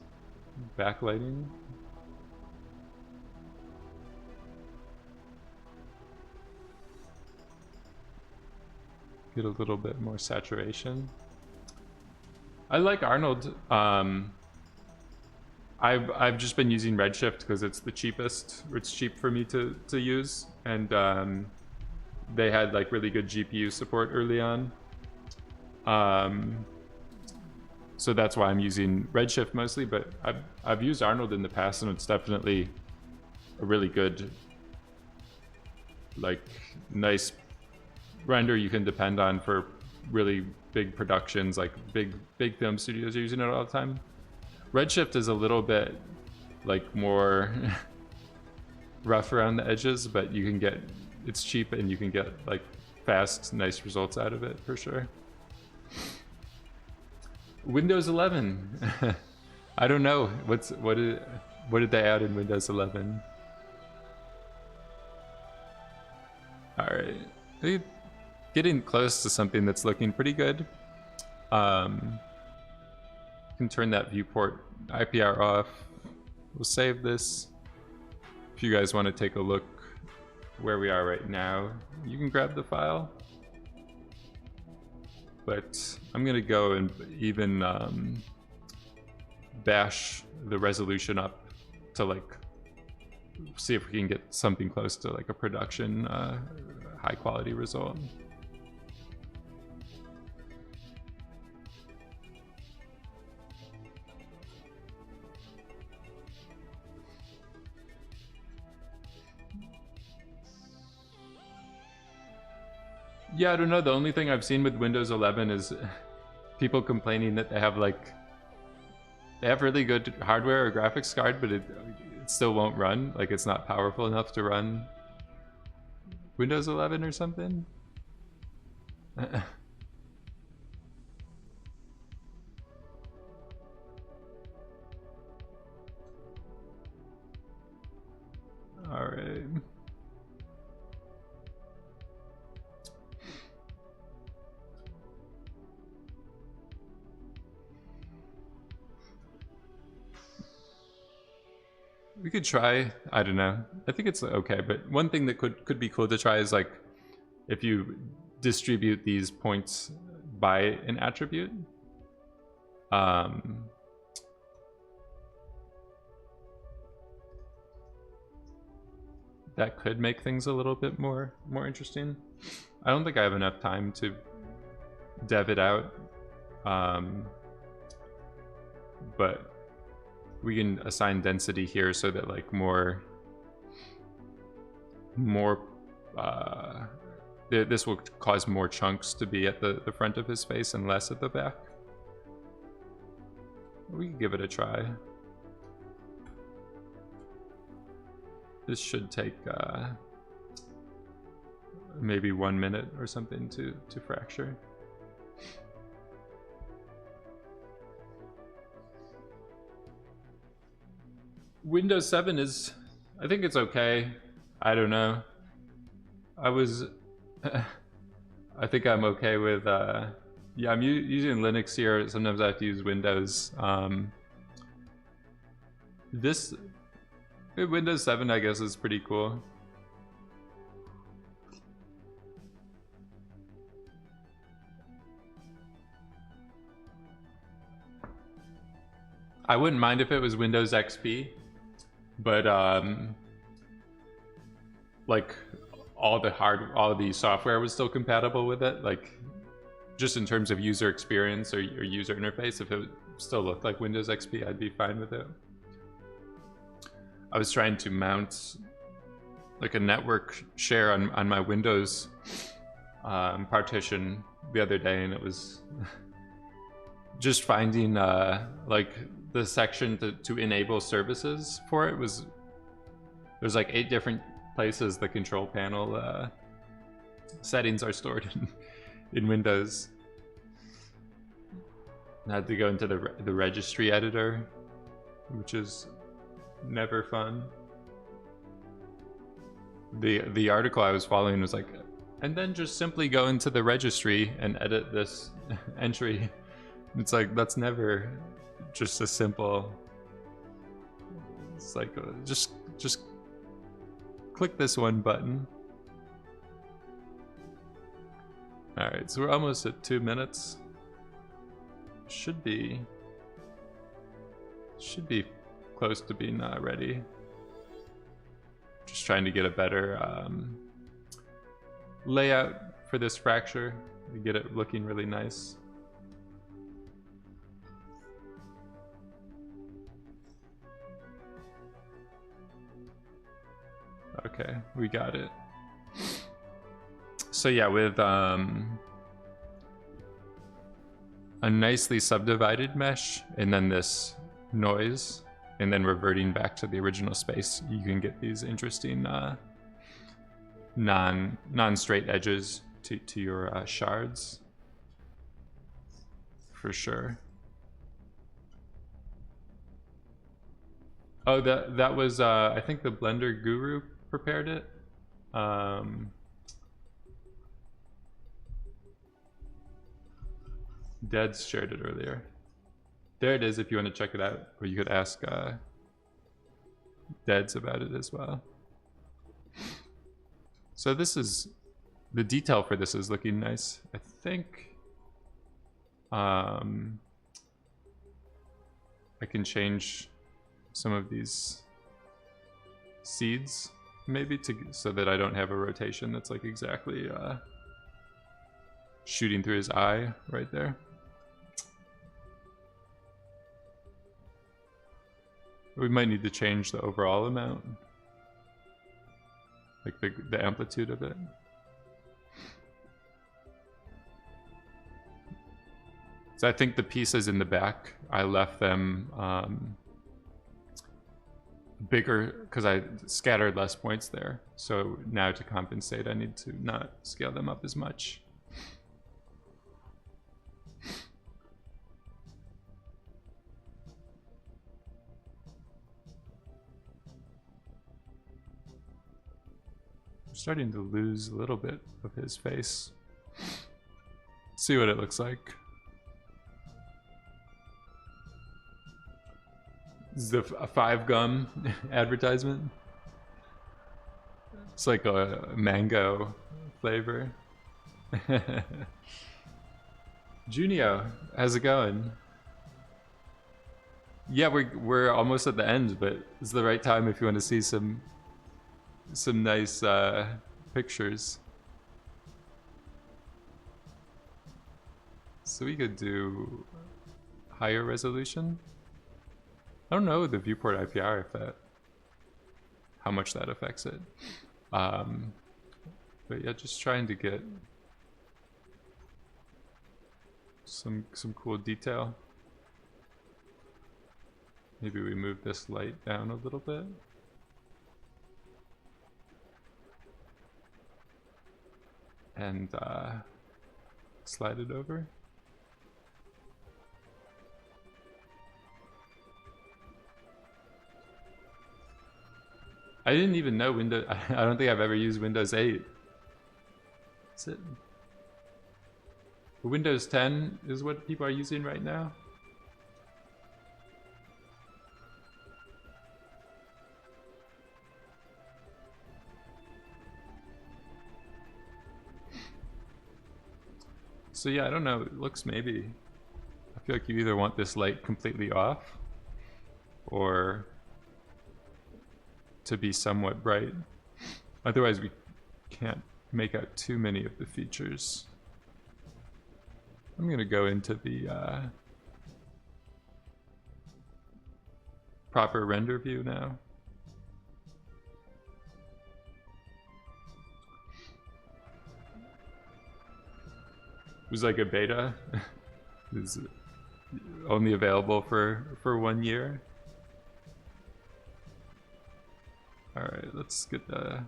backlighting. Get a little bit more saturation. I like Arnold. I've just been using Redshift because it's the cheapest. It's cheap for me to use, and they had like really good GPU support early on. So that's why I'm using Redshift mostly, but I've used Arnold in the past, and it's definitely a really good, like, nice render you can depend on for really big productions, like big film studios are using it all the time. Redshift is a little bit like more rough around the edges, but you can get, it's cheap and you can get like fast, nice results out of it for sure. Windows 11. I don't know what did they add in Windows 11? All right, getting close to something that's looking pretty good. Can turn that viewport IPR off. We'll save this. If you guys want to take a look where we are right now, you can grab the file. But I'm gonna go and even bash the resolution up to like see if we can get something close to like a production high quality result. Yeah, I don't know. The only thing I've seen with Windows 11 is people complaining that they have really good hardware or graphics card, but it still won't run. Like it's not powerful enough to run Windows 11 or something. All right. We could try. I don't know. I think it's okay, but one thing that could be cool to try is like if you distribute these points by an attribute. That could make things a little bit more interesting. I don't think I have enough time to dev it out, but we can assign density here so that like more this will cause more chunks to be at the front of his face and less at the back. We can give it a try. This should take maybe 1 minute or something to fracture. Windows 7 is, I think it's okay. I don't know. I think I'm okay with, yeah, I'm using Linux here. Sometimes I have to use Windows. This Windows 7, I guess, is pretty cool. I wouldn't mind if it was Windows XP, but like all the software was still compatible with it. Like just in terms of user experience or user interface, if it still looked like Windows XP, I'd be fine with it. I was trying to mount like a network share on my Windows partition the other day, and it was just finding like the section to enable services for it was, there's like 8 different places the control panel settings are stored in Windows. I had to go into the registry editor, which is never fun. The article I was following was like, and then just simply go into the registry and edit this entry. It's like, that's never just a simple, it's like just click this one button. All right, so we're almost at 2 minutes. Should be close to being ready. Just trying to get a better layout for this fracture to get it looking really nice. Okay, we got it. So yeah, with a nicely subdivided mesh and then this noise and then reverting back to the original space, you can get these interesting non-straight edges to your shards for sure. Oh, that was I think the Blender Guru prepared it. Deads shared it earlier. There it is if you want to check it out, or you could ask Deads about it as well. So this is, the detail for this is looking nice. I think I can change some of these seeds maybe so that I don't have a rotation that's like exactly shooting through his eye right there. We might need to change the overall amount, like the amplitude of it. So I think the pieces in the back, I left them bigger because I scattered less points there. So now to compensate, I need to not scale them up as much. I'm starting to lose a little bit of his face. See what it looks like. This is a 5-gum advertisement. It's like a mango flavor. Junio, how's it going? Yeah, we're almost at the end, but it's the right time if you want to see some nice pictures. So we could do higher resolution. I don't know the viewport IPR if that, how much that affects it. But yeah, just trying to get some cool detail. Maybe we move this light down a little bit. And slide it over. I didn't even know Windows. I don't think I've ever used Windows 8. Is it? Windows 10 is what people are using right now. So yeah, I don't know. It looks maybe. I feel like you either want this light completely off, or to be somewhat bright. Otherwise we can't make out too many of the features. I'm gonna go into the proper render view now. It was like a beta. It was only available for 1 year. Alright, let's get the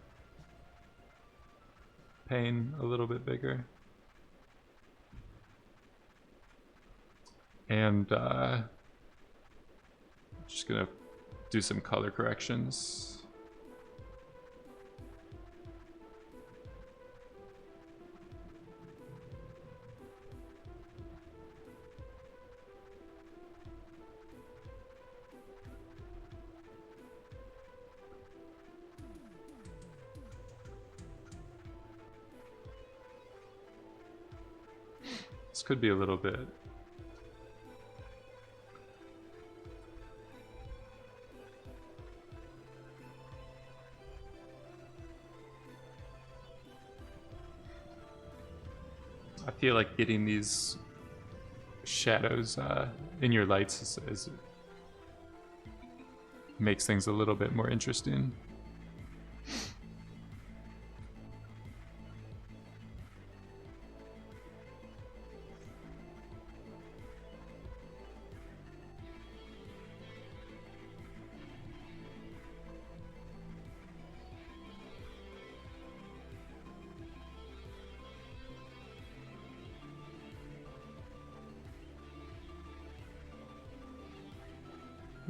pane a little bit bigger. And just gonna do some color corrections. This could be a little bit. I feel like getting these shadows in your lights makes things a little bit more interesting.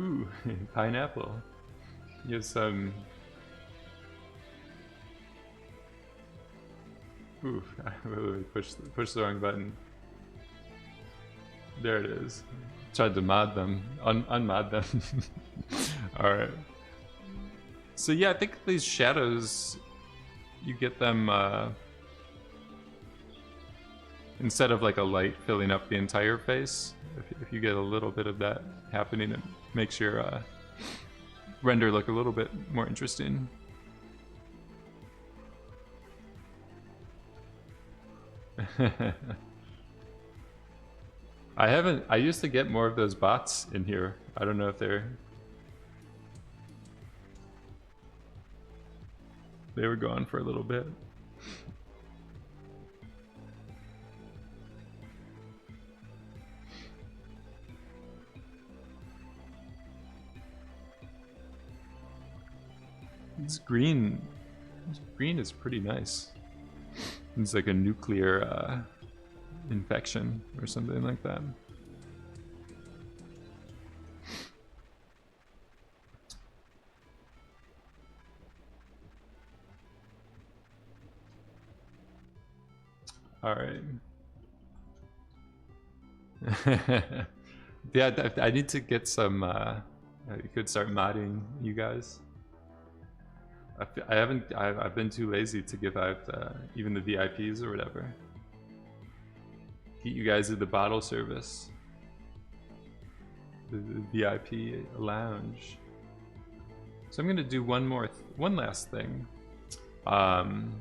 Ooh, pineapple. You have some... Ooh, I really pushed the wrong button. There it is. Tried to mod them, unmod them. Alright. So yeah, I think these shadows, you get them, instead of like a light filling up the entire face, if you get a little bit of that happening, it makes your render look a little bit more interesting. I used to get more of those bots in here. I don't know if they were gone for a little bit. This green is pretty nice. It's like a nuclear infection or something like that. All right. Yeah, I need to get some. You could start modding, you guys. I haven't. I've been too lazy to give out even the VIPs or whatever. Get you guys at the bottle service, the VIP lounge. So I'm gonna do one last thing, and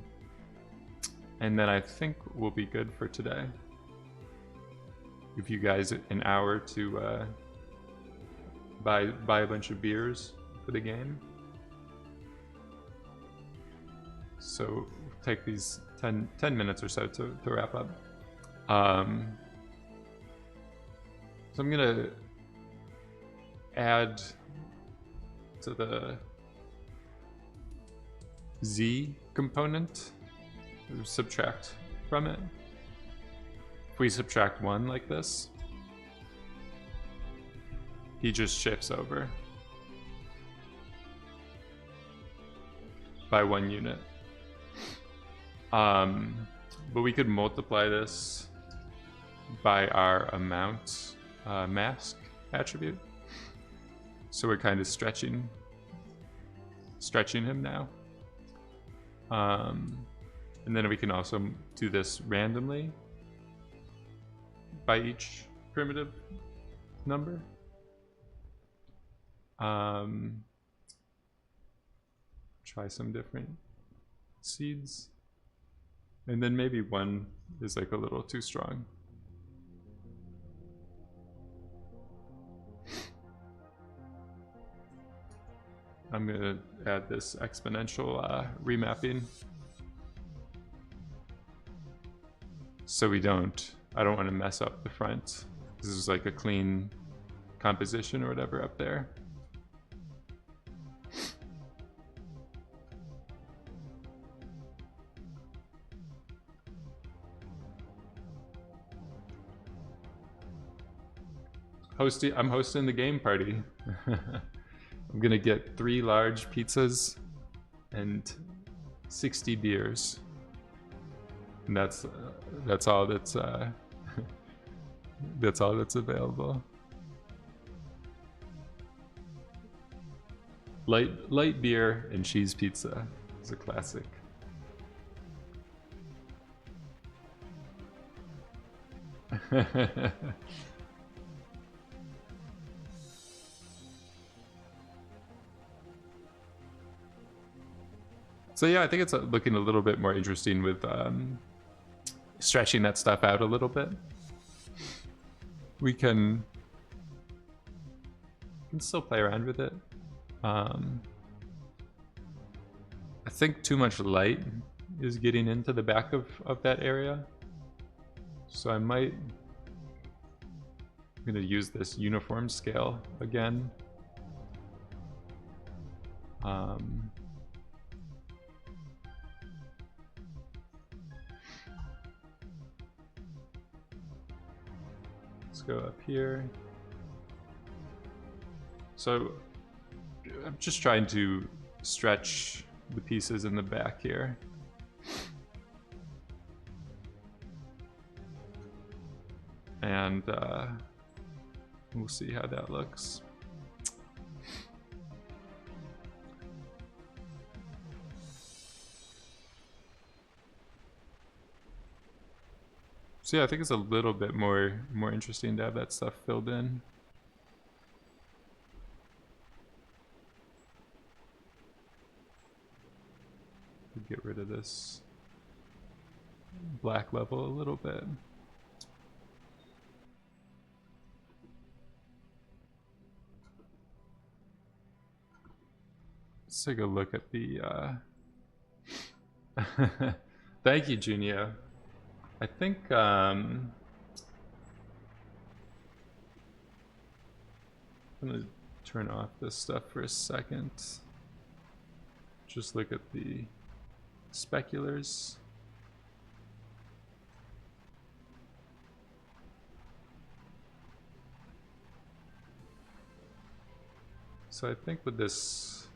then I think we'll be good for today. Give you guys an hour to buy a bunch of beers for the game. So take these 10 minutes or so to wrap up. So I'm gonna add to the Z component, subtract from it. If we subtract 1 like this, he just shifts over by 1 unit. But we could multiply this by our amount mask attribute. So we're kind of stretching him now. And then we can also do this randomly by each primitive number. Try some different seeds. And then maybe 1 is like a little too strong. I'm gonna add this exponential remapping. So I don't want to mess up the front. This is like a clean composition or whatever up there. I'm hosting the game party. I'm gonna get 3 large pizzas and 60 beers, and that's all that's that's all that's available. Light beer and cheese pizza is a classic. So yeah, I think it's looking a little bit more interesting with stretching that stuff out a little bit. We can still play around with it. I think too much light is getting into the back of that area. So I'm gonna use this uniform scale again. Let's go up here. So I'm just trying to stretch the pieces in the back here. And we'll see how that looks. So yeah, I think it's a little bit more interesting to have that stuff filled in. Get rid of this black level a little bit. Let's take a look at the thank you, Junio. I think I'm gonna turn off this stuff for a second. just look at the speculars. So I think with this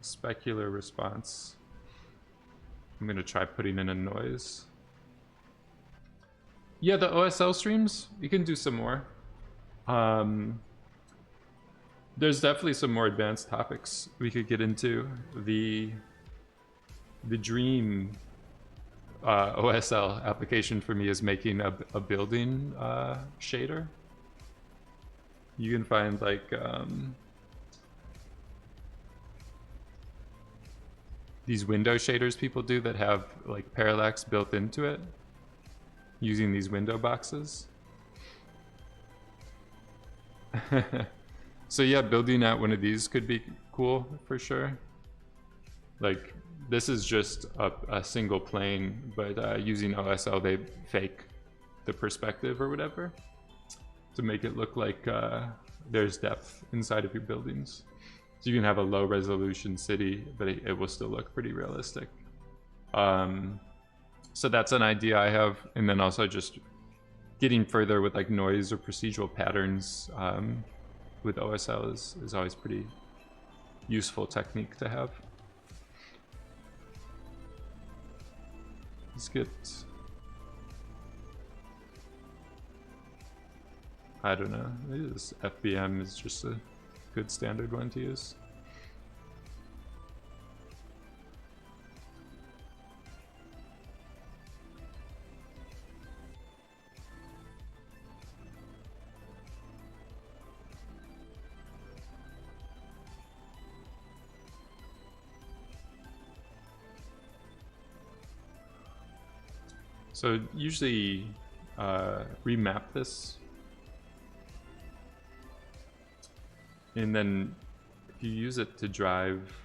specular response, I'm going to try putting in a noise. Yeah, the OSL streams, you can do some more. There's definitely some more advanced topics we could get into. The dream OSL application for me is making a building shader. You can find like these window shaders people do that have like parallax built into it using these window boxes. So yeah, building out one of these could be cool for sure. Like this is just a single plane, but using OSL they fake the perspective or whatever to make it look like there's depth inside of your buildings. So you can have a low resolution city, but it will still look pretty realistic. So that's an idea I have. And then also just getting further with like noise or procedural patterns with OSL is always pretty useful technique to have. Let's get, I don't know, maybe this FBM is just a good standard one to use. So usually remap this, and then if you use it to drive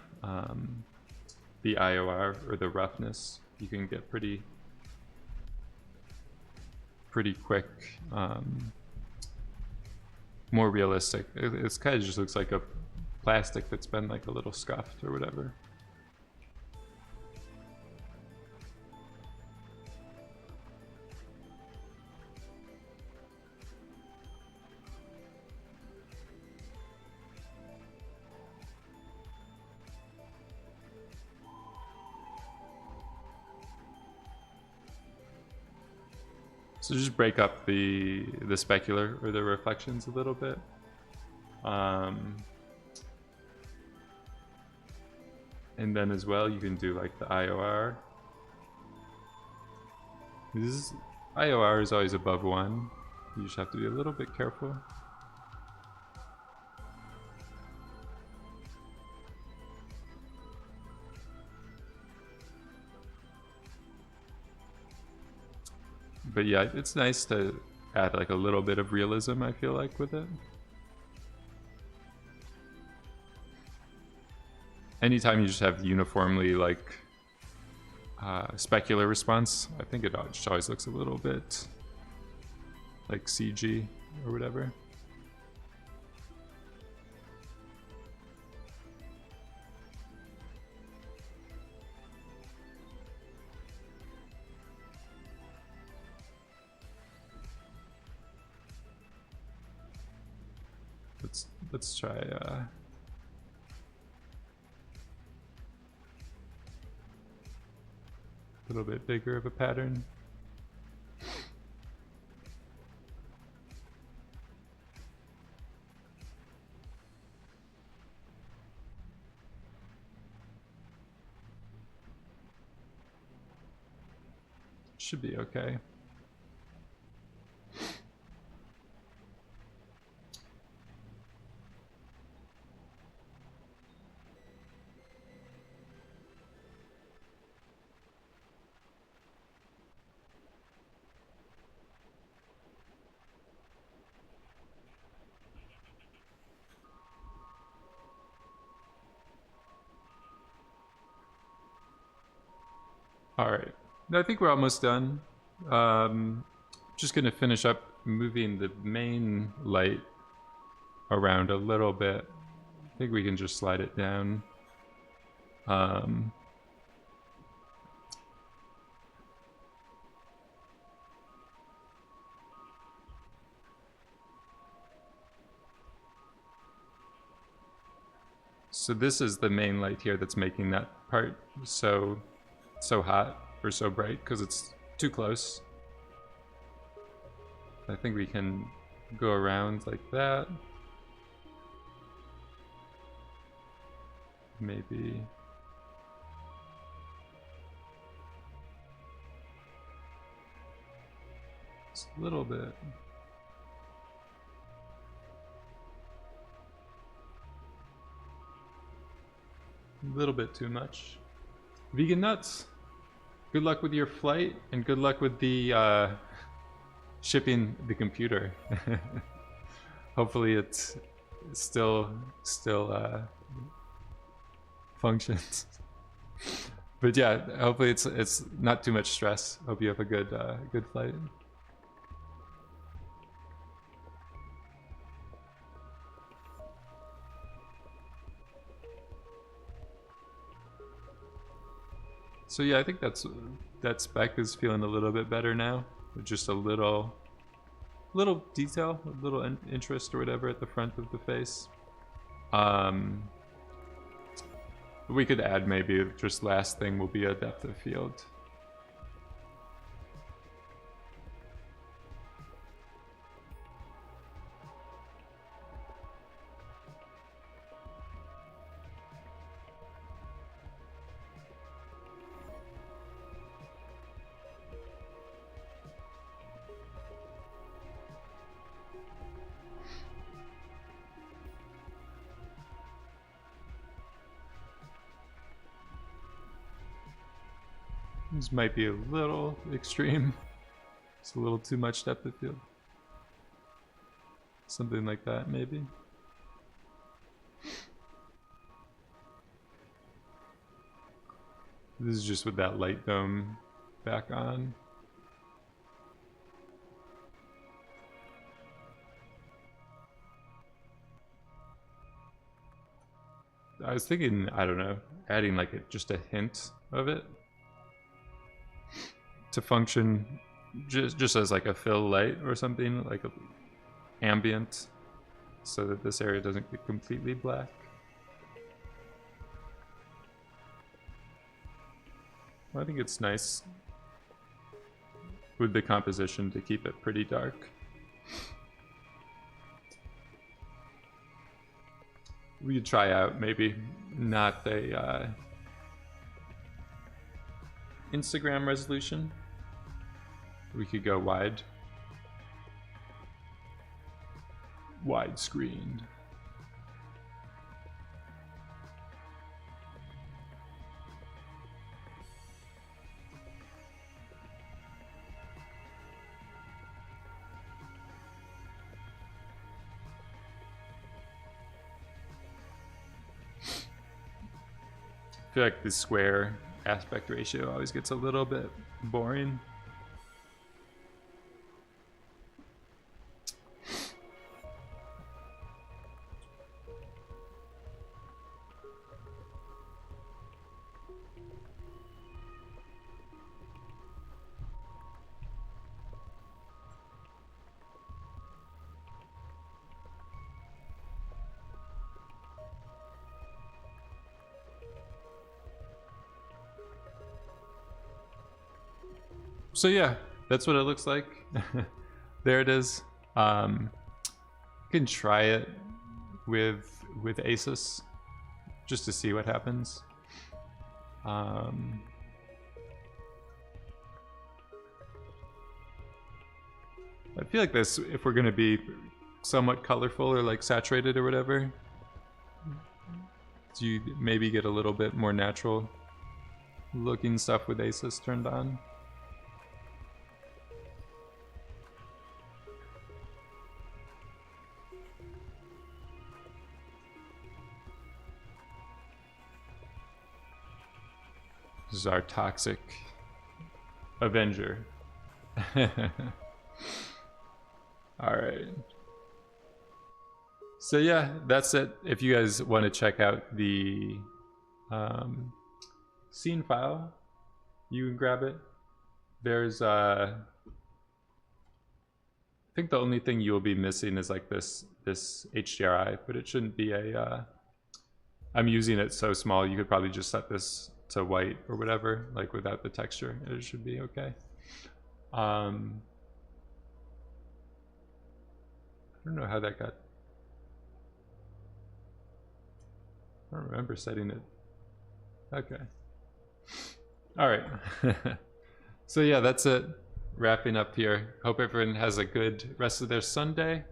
the IOR or the roughness, you can get pretty quick, more realistic. It's kind of just looks like a plastic that's been like a little scuffed or whatever. So just break up the specular or the reflections a little bit. And then as well, you can do like the IOR. IOR is always above 1. You just have to be a little bit careful. But yeah, it's nice to add like a little bit of realism, I feel like, with it. Anytime you just have uniformly like specular response, I think it just always looks a little bit like CG or whatever. Let's try a little bit bigger of a pattern. Should be okay. All right, I think we're almost done. Just gonna finish up moving the main light around a little bit. I think we can just slide it down. So this is the main light here that's making that part so hot or so bright because it's too close. I think we can go around like that. Maybe. Just a little bit. A little bit too much. Vegan nuts. Good luck with your flight and good luck with the shipping the computer. Hopefully it's still functions. But yeah, hopefully it's not too much stress. Hope you have a good flight. So yeah, I think that spec is feeling a little bit better now. Just a little detail, a little interest or whatever at the front of the face. We could add maybe just last thing will be a depth of field. This might be a little extreme. It's a little too much depth of field. Something like that, maybe. This is just with that light dome back on. I was thinking, I don't know, adding like just a hint of it to function just as like a fill light or something, like a ambient, so that this area doesn't get completely black. Well, I think it's nice with the composition to keep it pretty dark. We could try out maybe not a Instagram resolution. We could go widescreen. I feel like the square aspect ratio always gets a little bit boring. So yeah, that's what it looks like. There it is. You can try it with Asus just to see what happens. I feel like this, if we're gonna be somewhat colorful or like saturated or whatever, you maybe get a little bit more natural looking stuff with Asus turned on. This is our toxic Avenger. Alright. So yeah, that's it. If you guys want to check out the scene file, you can grab it. There's I think the only thing you'll be missing is like this HDRI, but it shouldn't be a I'm using it so small, you could probably just set this to white or whatever, like without the texture. It should be okay. I don't know how that got. I don't remember setting it. Okay. All right. So yeah, that's it. Wrapping up here. Hope everyone has a good rest of their Sunday.